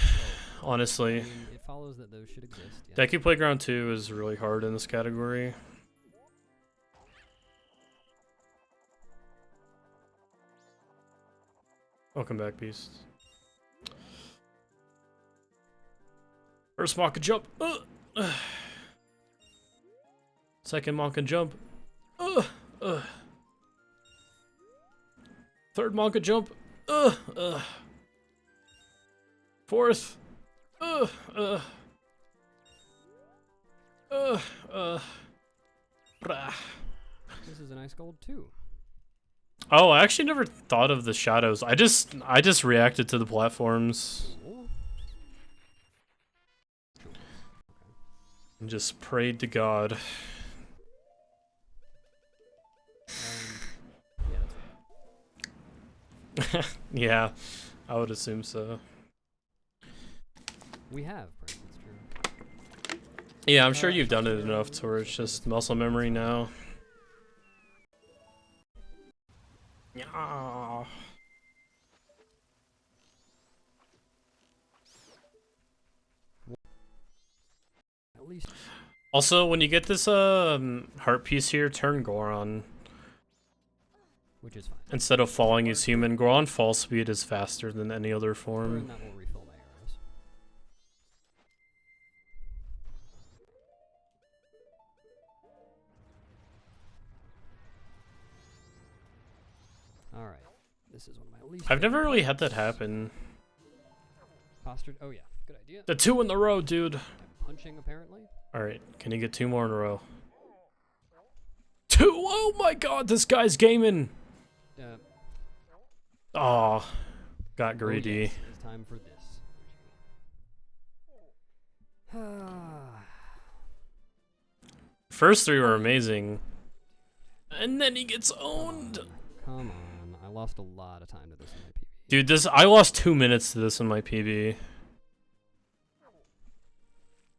honestly. I mean, it follows that those should exist. Yeah. Deku Playground 2 is really hard in this category. Welcome back, Beast. First Monka jump. Second Monka jump. Third Monka jump. Fourth. This is an ice gold too. Oh, I actually never thought of the shadows. I just reacted to the platforms Cool. and just prayed to God. Yeah, that's right. Yeah, I would assume so. We have, Prince, it's true. Yeah, I'm sure you've done it enough to where it's just muscle memory now. Yeah. Ah. At least. Also, when you get this heart piece here, turn Goron. Which is fine. Instead of falling as human, Goron fall speed is faster than any other form. And that will refill my arrows. Alright. This is one of my least. I've never really had that happen. Postured. Oh yeah, good idea. The 2 in a row, dude. I'm punching apparently. Alright, can you get 2 more in a row? 2! Oh my god, this guy's gaming! Aw, got greedy. Oh, yes, it's time for this. First 3 were amazing. And then he gets owned! Come on, I lost a lot of time to this in my PB. Dude, I lost 2 minutes to this in my PB.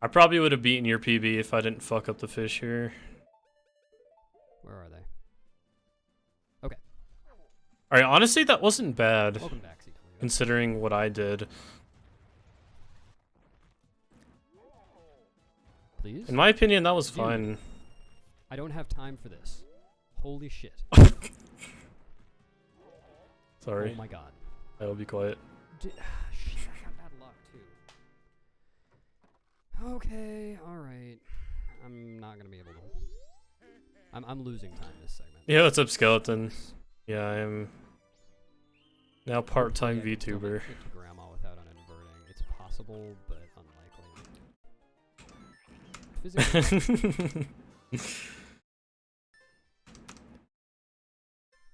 I probably would have beaten your PB if I didn't fuck up the fish here. Where are they? Okay. Alright, honestly, that wasn't bad. Welcome back, CW. Considering what I did. Please? In my opinion, that was Dude, fine. I don't have time for this. Holy shit. Sorry. Oh my god. I will be quiet. Shit, I got bad luck too. Okay, alright. I'm not gonna be able to. I'm losing time this segment. Yeah, what's up, Skeleton? Yeah, I am now part-time Hopefully I can still VTuber. make it to grandma without uninverting. It's possible, but unlikely. Physically.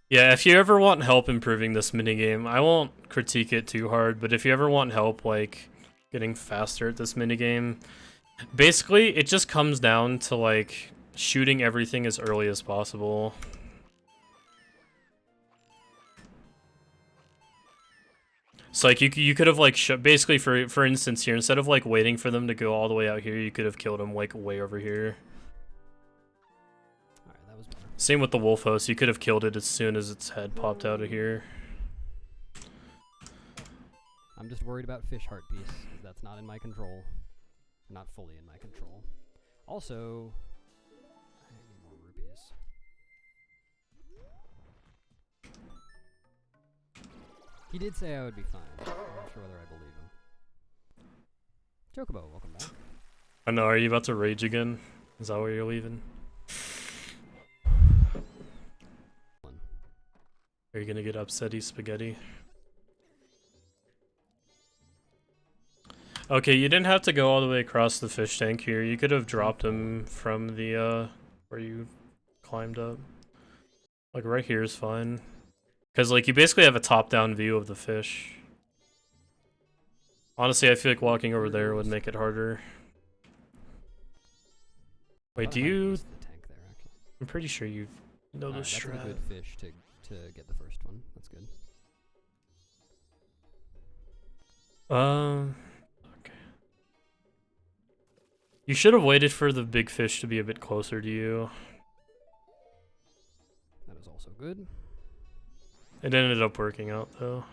Yeah, if you ever want help improving this minigame, I won't critique it too hard, but if you ever want help, like, getting faster at this minigame, basically, it just comes down to, like, shooting everything as early as possible. So, like, you could have, like, basically, for instance here, instead of, like, waiting for them to go all the way out here, you could have killed them, like, way over here. Same with the wolf host, you could have killed it as soon as its head popped out of here. I'm just worried about fish heart piece, because that's not in my control. Not fully in my control. Also, I need more rupees. He did say I would be fine. I'm not sure whether I believe him. Chocobo, welcome back. I know, are you about to rage again? Is that where you're leaving? Are you gonna get upsetty spaghetti? Okay, you didn't have to go all the way across the fish tank here. You could have dropped him from the, where you climbed up. Like, right here is fine. Because, like, you basically have a top-down view of the fish. Honestly, I feel like walking over there would make it harder. Wait, do you... The tank there, actually. I'm pretty sure you know the strat. That's a good fish to get the first one. That's good. Okay. You should have waited for the big fish to be a bit closer to you. That is also good. It ended up working out, though.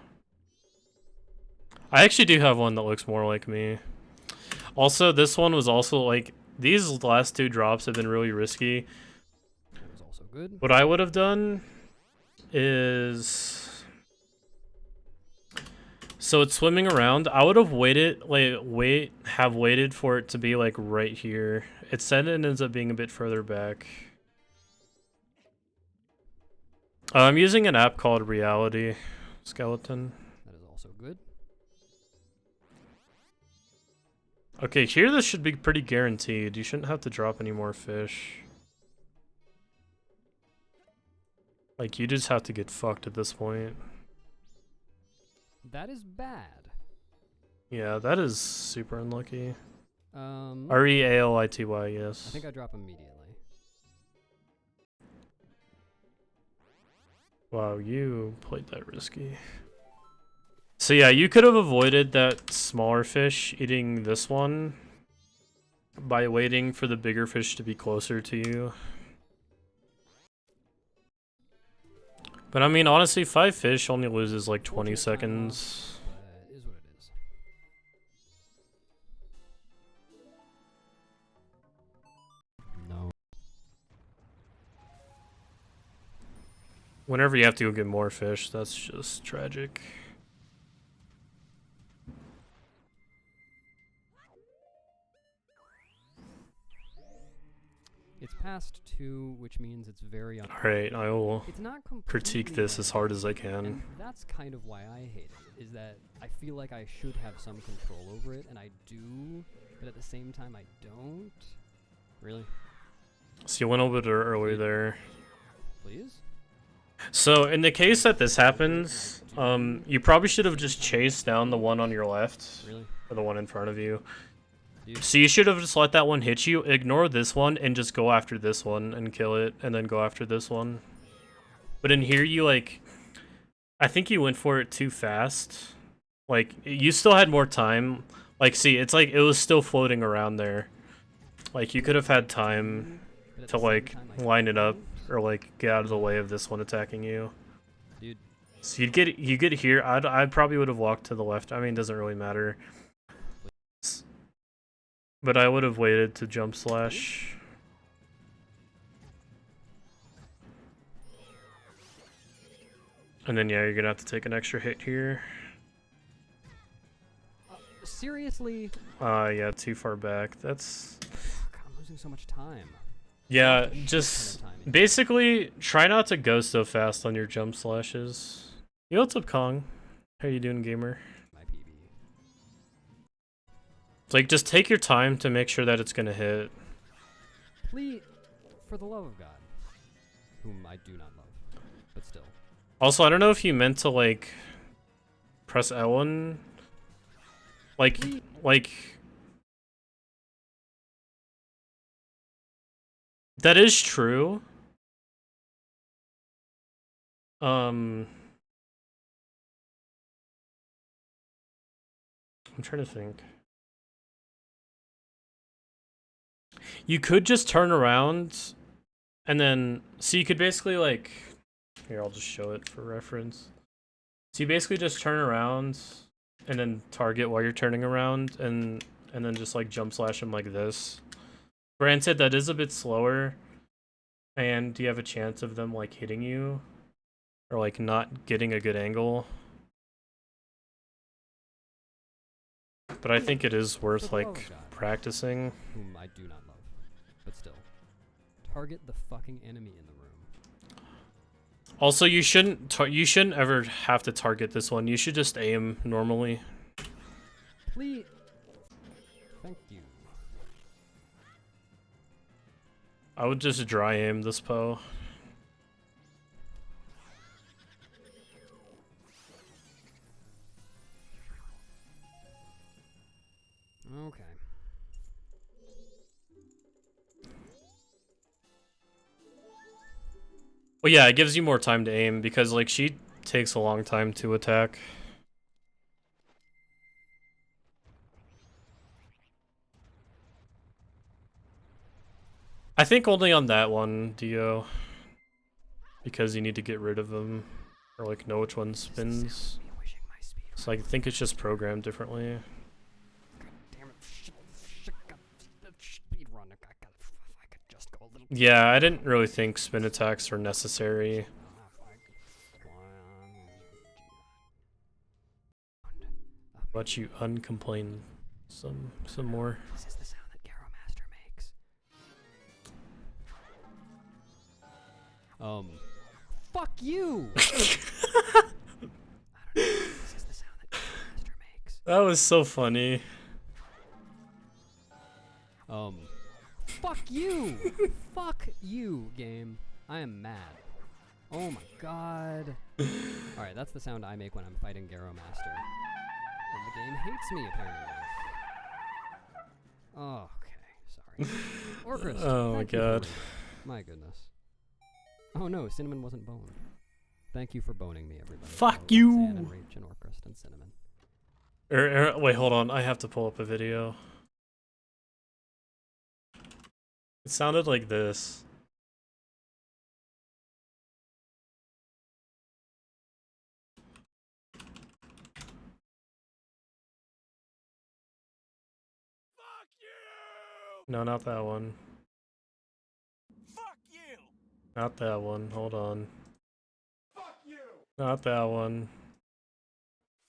I actually do have one that looks more like me. Also, this one was also, like, these last 2 drops have been really risky. That is also good. What I would have done is... So it's swimming around. I would have waited, like, waited for it to be, like, right here. Instead, it ends up being a bit further back. I'm using an app called Reality Skeleton. That is also good. Okay, here this should be pretty guaranteed. You shouldn't have to drop any more fish. Like, you just have to get fucked at this point. That is bad. Yeah, that is super unlucky. Reality, yes. I think I drop immediately. Wow, you played that risky. So yeah, you could have avoided that smaller fish eating this one by waiting for the bigger fish to be closer to you. But I mean, honestly, 5 fish only loses like 20 Unfortunate time loss, seconds. but it is what it is. No. Whenever you have to go get more fish, that's just tragic. It's past 2, which means it's very Alright, I will It's not critique this as hard as I can. and that's kind of why I hate it, is that I feel like I should have some control over it, and I do, but at the same time I don't. Really? So you went a little bit early there. Please? So in the case that this happens, you probably should have just chased down the one on your left. Really? Or the one in front of you. Dude. So you should have just let that one hit you, ignore this one, and just go after this one and kill it, and then go after this one. But in here, you like... I think you went for it too fast. Like, you still had more time. Like, see, it's like it was still floating around there. Like, you could have had time to, like, line it up, or, like, get out of the way of this one attacking you. Dude. So you get here, I probably would have walked to the left. I mean, it doesn't really matter. But I would have waited to jump slash. And then, yeah, you're gonna have to take an extra hit here. Seriously? Yeah, too far back. That's... God, I'm losing so much time. Yeah, just... Basically, try not to go so fast on your jump slashes. Yo, what's up, Kong? How you doing, gamer? My PB. Like, just take your time to make sure that it's gonna hit. Please, for the love of God, whom I do not love, but still. Also, I don't know if you meant to, like, press L1. Like... That is true. I'm trying to think. You could just turn around and then... So you could basically, like... Here, I'll just show it for reference. So you basically just turn around and then target while you're turning around and then just, like, jump slash them like this. Granted, that is a bit slower, and you have a chance of them, like, hitting you or, like, not getting a good angle. But I think it is worth, like, practicing. Whom I do not love, but still. Target the fucking enemy in the room. Also, you shouldn't ever have to target this one. You should just aim normally. Please. Thank you. I would just dry aim this Poe. Okay. Well, yeah, it gives you more time to aim because, like, she takes a long time to attack. I think only on that one, Dio. Because you need to get rid of them. Or, like, know which one spins. So I think it's just programmed differently. Yeah, I didn't really think spin attacks were necessary. Let you uncomplain some more. This is the sound that Garo Master makes. Fuck you! I don't know. This is the sound that Garo Master makes. That was so funny. Fuck you! Fuck you, game. I am mad. Oh my god. Alright, that's the sound I make when I'm fighting Garo Master. And the game hates me, apparently. Oh, okay, sorry. Orchrist, Oh my god. My goodness. Oh no, Cinnamon wasn't boned. Thank you for boning me, everybody. Fuck you! And Rach and Orchrist and Cinnamon. Wait, hold on. I have to pull up a video. It sounded like this. No, not that one. Fuck you! Not that one. Hold on. Fuck you! Not that one.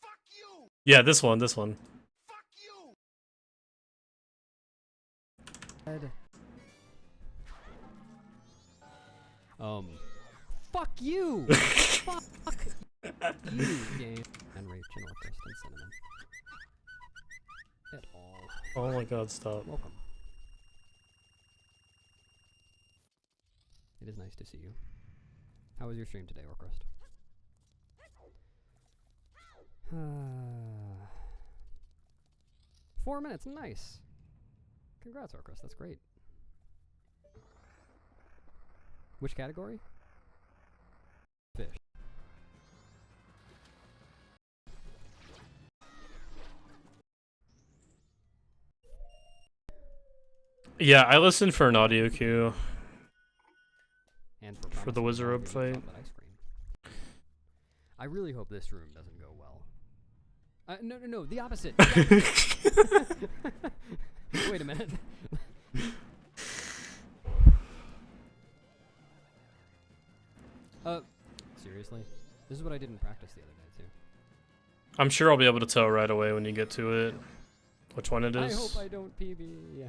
Fuck you! Yeah, this one. This one. Fuck you! Fuck you! Fuck you, game. And Rach and Orchest and Cinnamon. At all. Oh my god, stop. Welcome. It is nice to see you. How was your stream today, Orcrest? 4 minutes, nice. Congrats, Orcrest, that's great. Which category? Fish. Yeah, I listened for an audio cue. And For the Wizard Robe fight. I really hope this room doesn't go well. No, the opposite. Wait a minute. Seriously? This is what I did in practice the other day, too. I'm sure I'll be able to tell right away when you get to it which one it is. I hope I don't PB, yeah.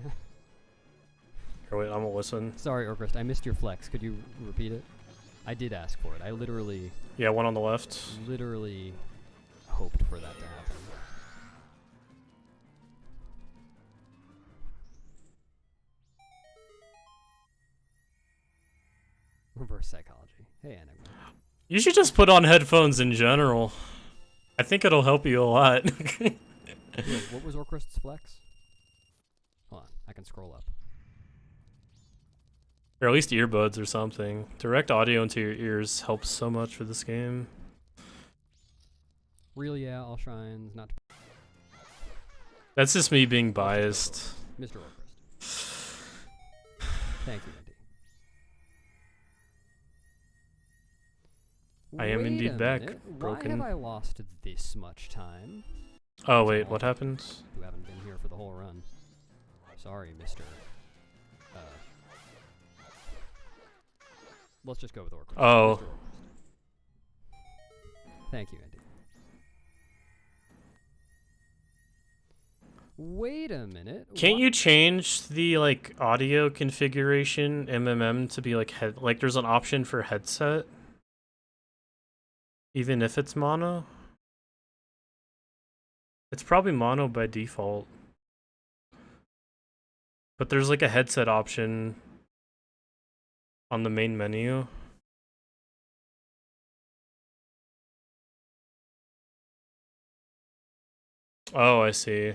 Here, wait, I'm gonna listen. Sorry, Orcrest, I missed your flex. Could you repeat it? I did ask for it. I literally... Yeah, one on the left. Literally hoped for that to happen. Reverse psychology. Hey, Enigma. You should just put on headphones in general. I think it'll help you a lot. Wait, what was Orcrest's flex? Hold on, I can scroll up. Or at least earbuds or something. Direct audio into your ears helps so much for this game. Real, yeah, all shrines, not... That's just me being biased. Mr. Orcrest. Thank you, Andy. I am Wait indeed a back, minute. broken. Why have I lost this much time? Oh wait, what happened? Who haven't been here for the whole run. Sorry, Mr. Let's just go with Orcrest. Oh. Mr. Orcrest. Thank you, Andy. Wait a minute. Can't you change the like audio configuration to be like there's an option for headset? Even if it's mono? It's probably mono by default. But there's like a headset option on the main menu. Oh, I see.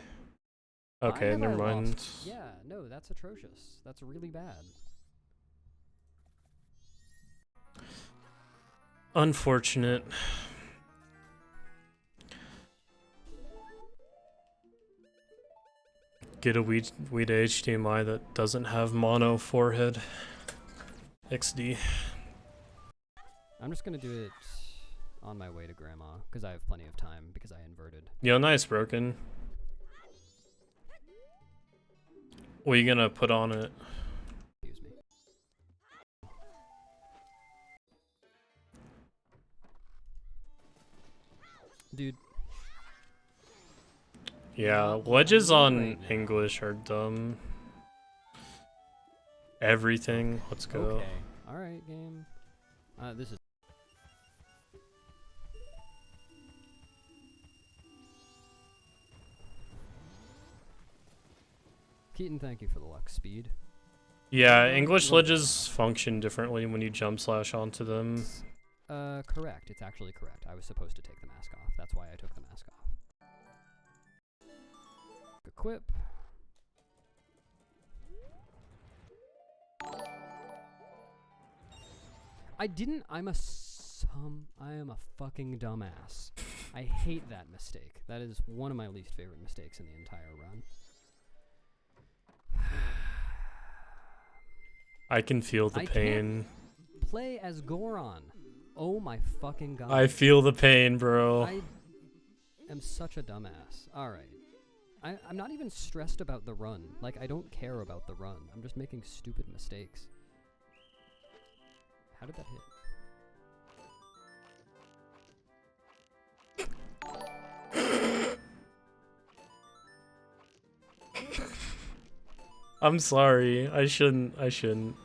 Okay, never mind. Yeah, no, that's atrocious. That's really bad. Unfortunate. Get a weed HDMI that doesn't have mono forehead. XD. I'm just gonna do it on my way to Grandma, because I have plenty of time, because I inverted. Yo, nice, broken. What are you gonna put on it? Excuse me. Dude. Yeah, wedges on English are dumb. Everything. Let's go. Okay. Alright, game. This is... Keaton, thank you for the luck speed. Yeah, English ledges function differently when you jump slash onto them. Correct. It's actually correct. I was supposed to take the mask off. That's why I took the mask off. Equip. I didn't. I am a fucking dumbass. I hate that mistake. That is one of my least favorite mistakes in the entire run. I can feel the pain. Play as Goron. Oh my fucking god. I feel the pain, bro. I am such a dumbass. Alright. I'm not even stressed about the run. Like, I don't care about the run. I'm just making stupid mistakes. How did that hit? I'm sorry. I shouldn't. Shit.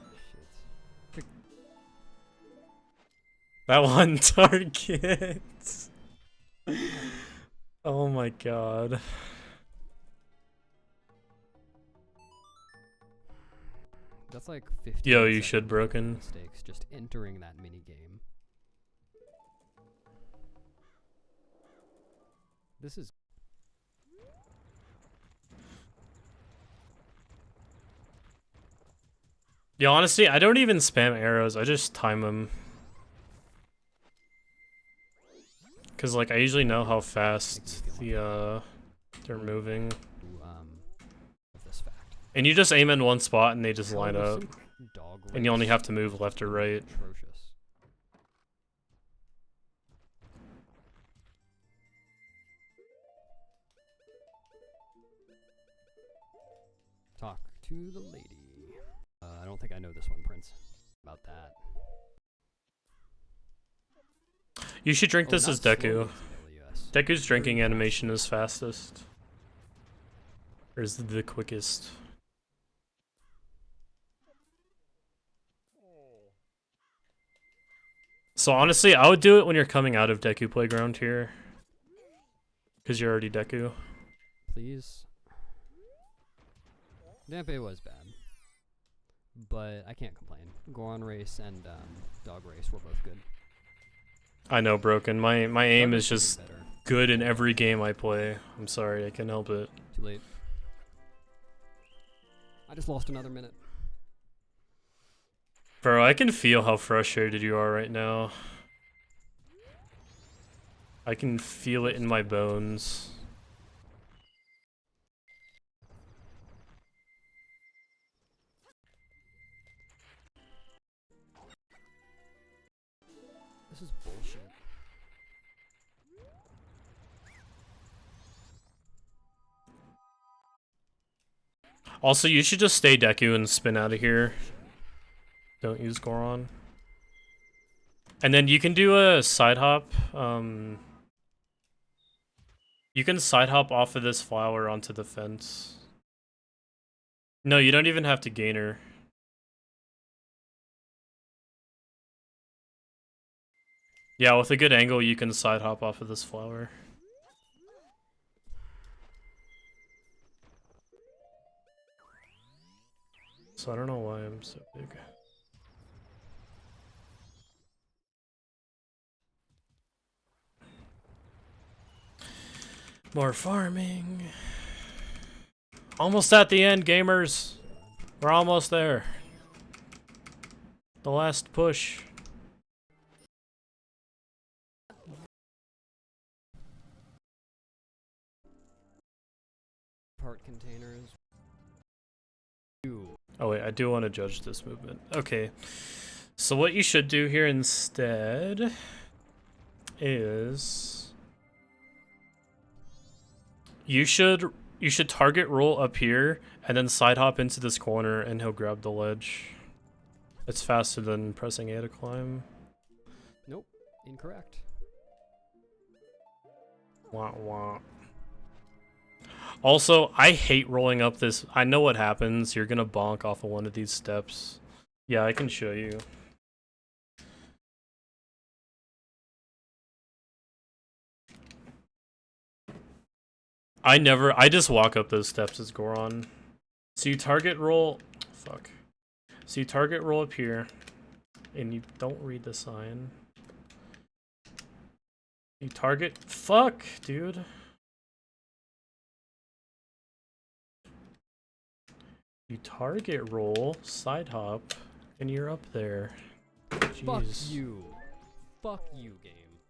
That one target. Oh my god. That's like 50. Yo, you should broken. Mistakes just entering that mini game. This is Yeah, honestly, I don't even spam arrows. I just time them. Cause like I usually know how fast they're moving. of this fact. And you just aim in one spot and they just Hell, line there's up. some dog And you only race. have to move left or right. Atrocious. Talk to the lady. I don't think I know this one, Prince. About that. You should drink this not as Deku. slowly, yes. Deku's drinking animation is fastest. Or is the quickest. So honestly, I would do it when you're coming out of Deku Playground here. Because you're already Deku. Please. Dampe was bad. But I can't complain. Goron Race and Dog Race were both good. I know, Broken. My aim Dog is Race just isn't better. good in every game I play. I'm sorry, I can't help it. Too late. I just lost another minute. Bro, I can feel how frustrated you are right now. I can feel it in my bones. This is bullshit. Also, you should just stay Deku and spin out of here. Don't use Goron. And then you can do a side hop. You can side hop off of this flower onto the fence. No, you don't even have to gain her. Yeah, with a good angle, you can side hop off of this flower. So I don't know why I'm so big. More farming. Almost at the end, gamers. We're almost there. The last push. Part containers. Oh wait, I do want to judge this movement. Okay. So what you should do here instead is you should target roll up here and then side hop into this corner and he'll grab the ledge. It's faster than pressing A to climb. Nope. Incorrect. Wah wah. Also, I hate rolling up this. I know what happens. You're gonna bonk off of one of these steps. Yeah, I can show you. I just walk up those steps as Goron. So you target roll, fuck. So you target roll up here, and you don't read the sign. You target, fuck, dude. You target roll, side hop, and you're up there. Jeez. Fuck you. Fuck you, game.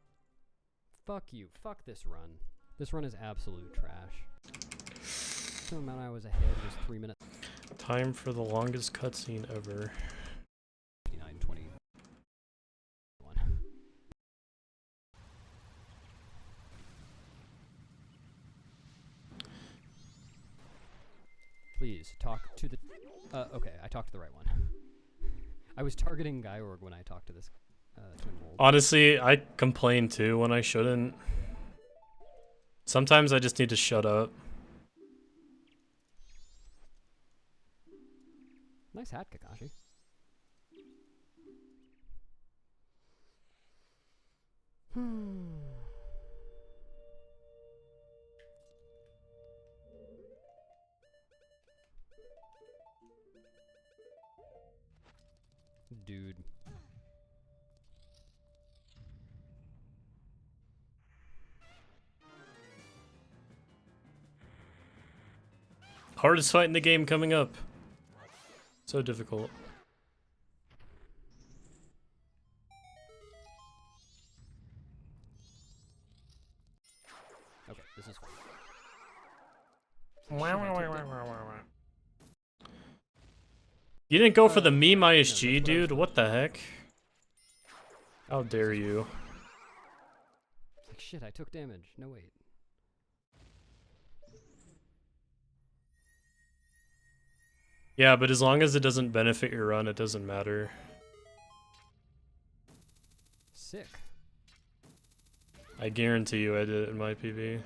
Fuck you. Fuck this run. This run is absolute trash. The amount I was ahead was 3 minutes. Time for the longest cutscene ever. 59:21. Apologies. Talk to the... okay, I talked to the right one. I was targeting Gyorg when I talked to this Twin Wolf. Honestly, I complain too when I shouldn't. Sometimes I just need to shut up. Nice hat, Kakashi. Dude. Hardest fight in the game coming up. So difficult. Okay, this is fun. You didn't go for the meme no, ISG, that's dude? what What the heck? How dare you? Like, shit, I took damage. No, wait. Yeah, but as long as it doesn't benefit your run, it doesn't matter. Sick. I guarantee you I did it in my PB.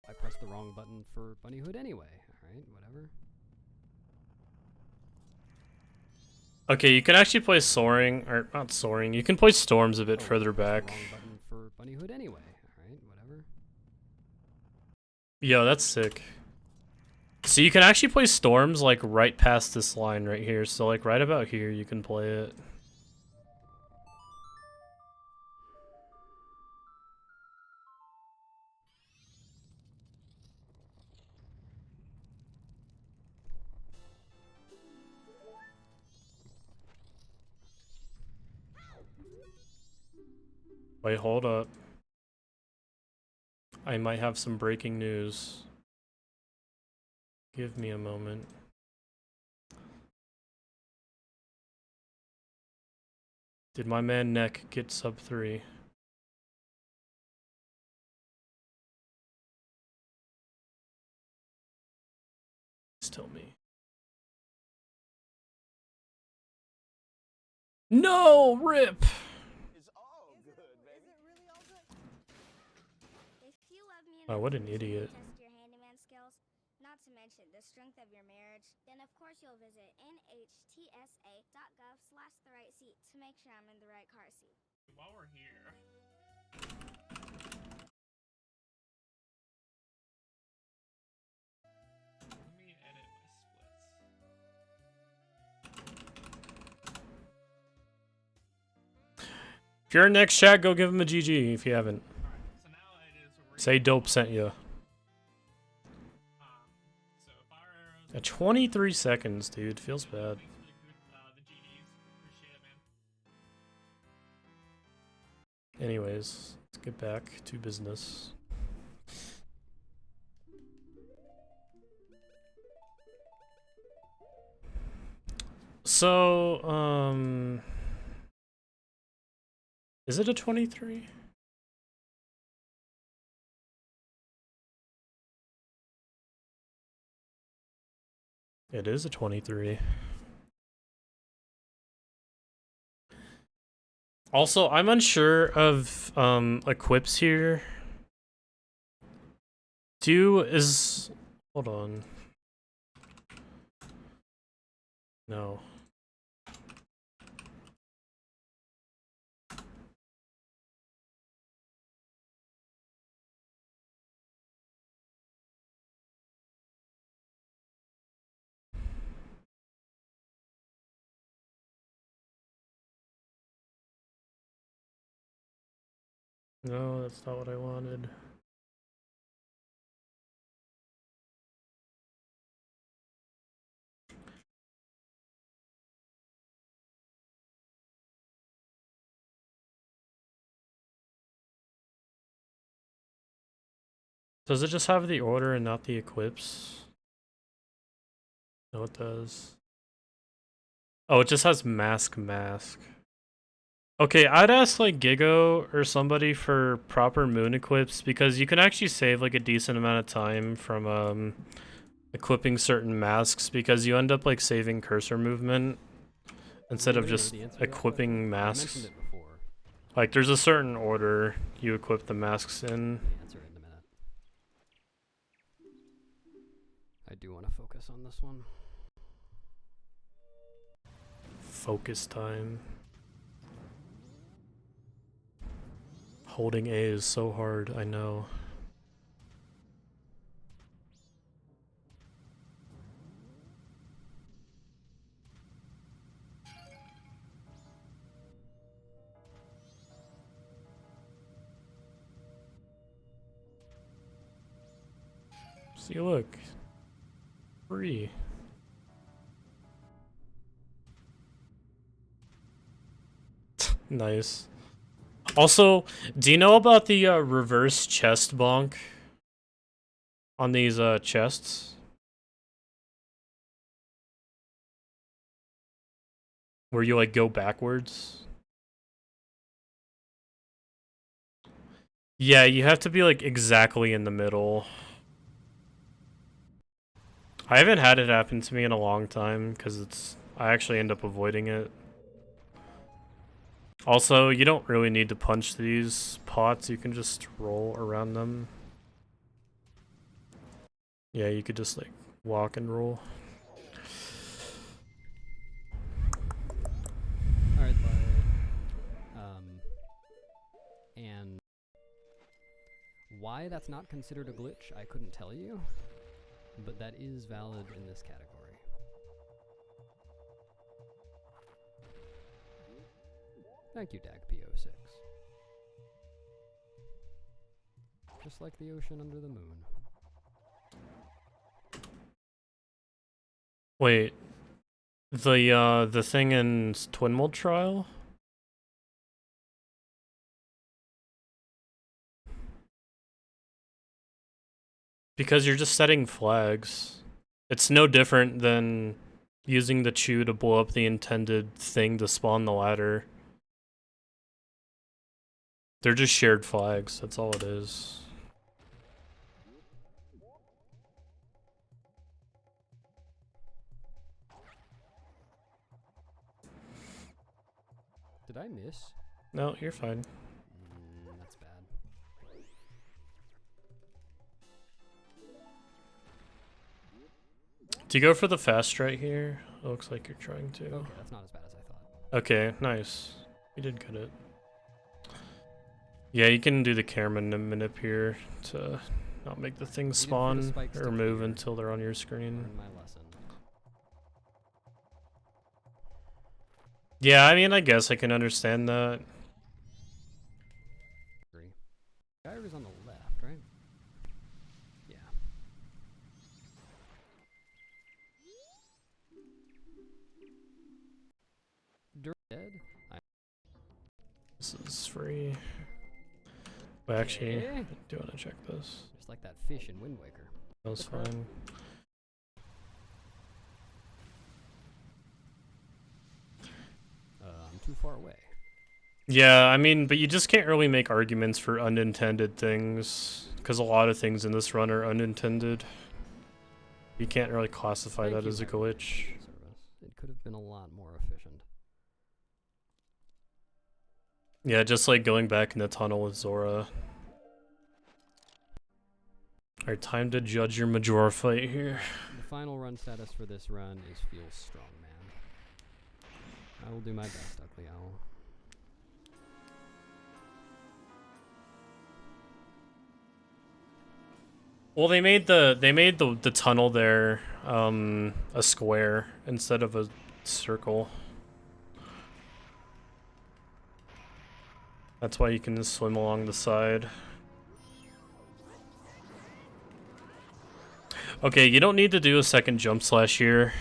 I pressed the wrong button for Bunnyhood anyway. Alright, whatever. Okay, you can actually play Soaring, or not Soaring, you can play Storms a bit further I pressed back. the wrong button for Bunnyhood anyway. Alright, whatever. Yo, that's sick. So you can actually play Storms like right past this line right here, so like right about here you can play it. Wait, hold up. I might have some breaking news. Give me a moment. Did my man Neck get sub 3? Please tell me. No, rip! It's all good, baby. Is it really all good? If you love me Oh, what an idiot. test your handyman skills, not to mention the strength of your marriage, then of course you'll visit nhtsa.gov/therightseat to make sure I'm in the right car seat. While we're here, let me edit my splits. If you're in next chat, go give him a GG if you haven't. Alright, so now it is Say dope sent you. so fire arrows. At 23 seconds, dude. Feels bad. Thanks for the GDs. Appreciate it, man. Anyways, let's get back to business. So, is it a 23? It is a 23. Also, I'm unsure of equips here. Hold on. No. No, that's not what I wanted. Does it just have the order and not the equips? No, it does. Oh, it just has mask. Okay, I'd ask like Gigo or somebody for proper moon equips because you can actually save like a decent amount of time from equipping certain masks because you end up like saving cursor movement instead of Anybody know just the answer to that equipping question? I masks. mentioned it before. Like there's a certain order you equip the masks in. The answer in a minute. I do want to focus on this one. Focus time. Holding A is so hard, I know. See, look. Free. Nice. Also, do you know about the reverse chest bonk on these chests? Where you like go backwards? Yeah, you have to be like exactly in the middle. I haven't had it happen to me in a long time because I actually end up avoiding it. Also, you don't really need to punch these pots, you can just roll around them. Yeah, you could just like walk and roll. Alright, bud. And why that's not considered a glitch, I couldn't tell you. But that is valid in this category. Thank you, DagPO6. Just like the ocean under the moon. Wait. The thing in Twin Mold Trial? Because you're just setting flags. It's no different than using the chew to blow up the intended thing to spawn the ladder. They're just shared flags, that's all it is. Did I miss? No, you're fine. That's bad. Do you go for the fast right here? It looks like you're trying to. Okay, that's not as bad as I thought. Okay, nice. You did get it. Yeah, you can do the camera manip here to not make the thing spawn or move until they're on your screen. Learn my lesson. Yeah, I mean, I guess I can understand that. Gyre is on the left, right? Yeah. Dead? This is free. But actually, Yeah. I do want to check this. Just like that fish in Wind Waker. That was fine. I'm too far away. Yeah, I mean, but you just can't really make arguments for unintended things, because a lot of things in this run are unintended. You can't really classify that as a glitch. It could have been a lot more efficient. Yeah, just like going back in the tunnel with Zora. Alright, time to judge your Majora fight here. The final run status for this run is feels strong, man. I will do my best, Ugly Owl. Well, they made the tunnel there a square instead of a circle. That's why you can just swim along the side. Okay, you don't need to do a second jump slash here.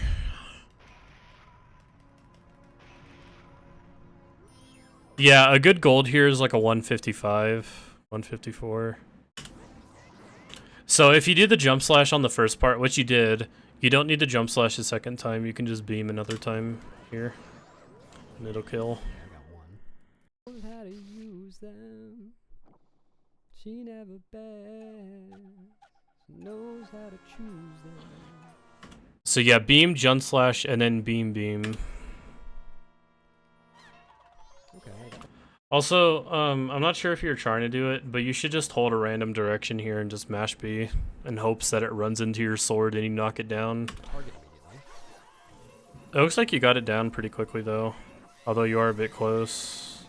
Yeah, a good gold here is like a 155, 154. So if you do the jump slash on the first part, which you did, You don't need to jump slash a second time. You can just beam another time here, and it'll kill. I got one. Knows how to use them. She never begs. Knows how to choose them. So yeah, beam, jump slash, and then beam, beam. Okay. I got Also, I'm not sure if you're trying to do it, but you should just hold a random direction here and just mash B in hopes that it runs into your sword and you knock it down. target immediately. It looks like you got it down pretty quickly though, although you are a bit close.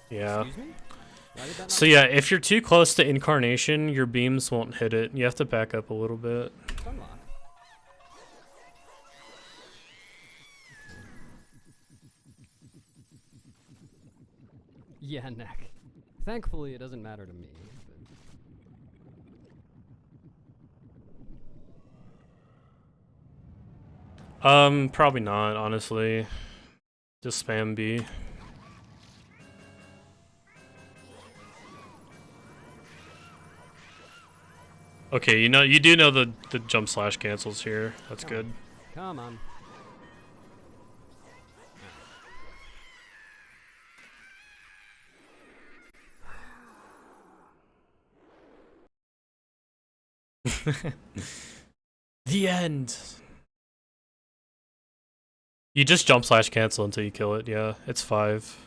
Yeah. Excuse me? Why did that not So yeah, if you're too close to incarnation, your beams won't hit it. You have to back up a little bit. Sunlock. Yeah, neck. Thankfully, it doesn't matter to me. Probably not, honestly. Just spam B. Okay, you do know the jump slash cancels here. That's Come on. good. Come on. The end. You just jump slash cancel until you kill it. Yeah, it's 5.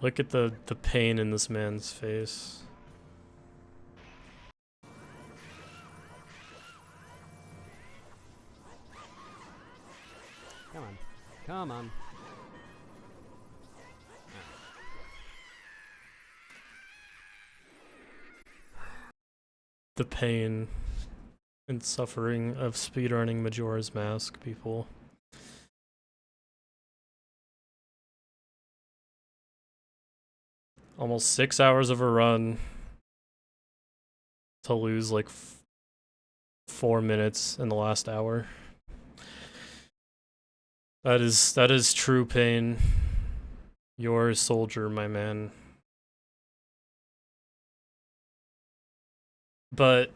Look at the pain in this man's face. Come on. Come on. The pain and suffering of speedrunning Majora's Mask, people. Almost 6 hours of a run to lose like 4 minutes in the last hour. That is true pain. You're a soldier, my man. But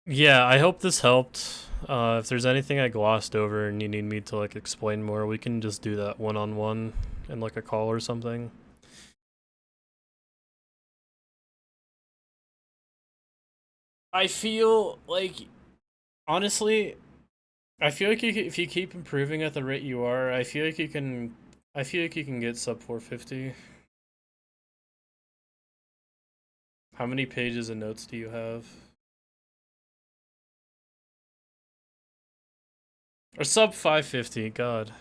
yeah, I hope this helped. If there's anything I glossed over and you need me to like explain more, we can just do that one-on-one in like a call or something. I feel like, honestly, I feel like if you keep improving at the rate you are, I feel like you can get sub 450. How many pages of notes do you have? Or sub 550, God.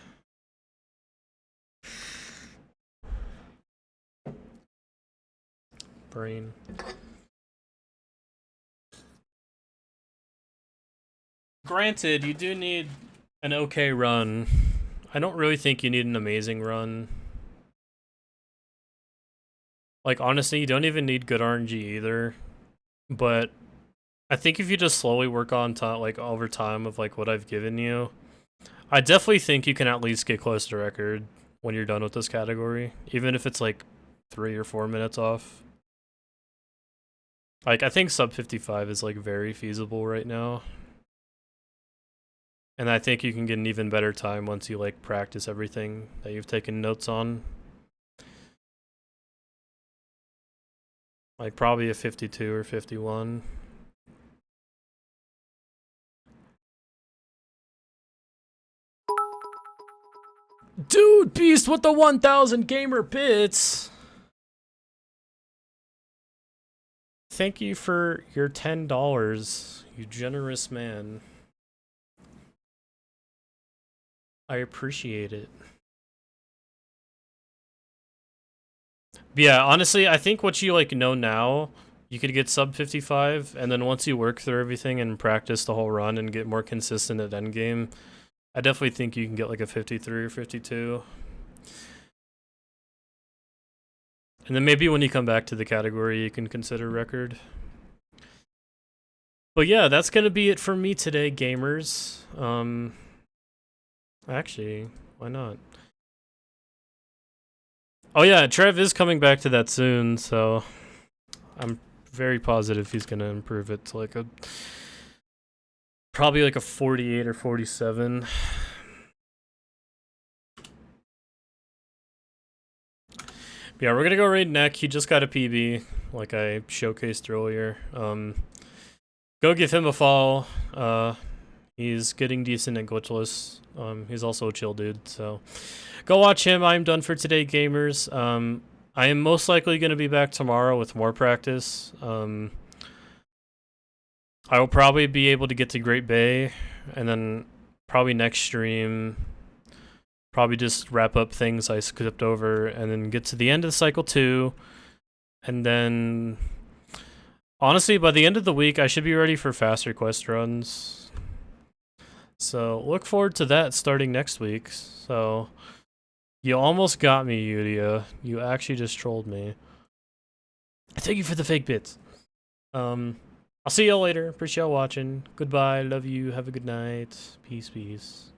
Brain. Granted, you do need an okay run. I don't really think you need an amazing run. Like, honestly, you don't even need good RNG either. But I think if you just slowly work on like over time of like what I've given you, I definitely think you can at least get close to record when you're done with this category, even if it's like 3 or 4 minutes off. Like, I think sub 55 is like very feasible right now. And I think you can get an even better time once you like practice everything that you've taken notes on. Like probably a 52 or 51. Dude, Beast with the 1,000 gamer bits. Thank you for your $10, you generous man. I appreciate it. But yeah, honestly, I think what you like know now, you could get sub 55, and then once you work through everything and practice the whole run and get more consistent at endgame, I definitely think you can get like a 53 or 52. And then maybe when you come back to the category, you can consider record. But yeah, that's gonna be it for me today, gamers. Actually, why not? Oh yeah, Trev is coming back to that soon, so I'm very positive he's gonna improve it to like a probably like a 48 or 47. Yeah, we're gonna go raid Neck. He just got a PB, like I showcased earlier. Go give him a follow. He's getting decent and glitchless. He's also a chill dude, so go watch him. I'm done for today, gamers. I am most likely gonna be back tomorrow with more practice. I will probably be able to get to Great Bay, and then probably next stream. Probably just wrap up things I skipped over and then get to the end of cycle 2. And then, honestly, by the end of the week, I should be ready for faster quest runs. So, look forward to that starting next week. So, you almost got me, Yudia. You actually just trolled me. Thank you for the fake bits. I'll see y'all later. Appreciate y'all watching. Goodbye. Love you. Have a good night. Peace, peace.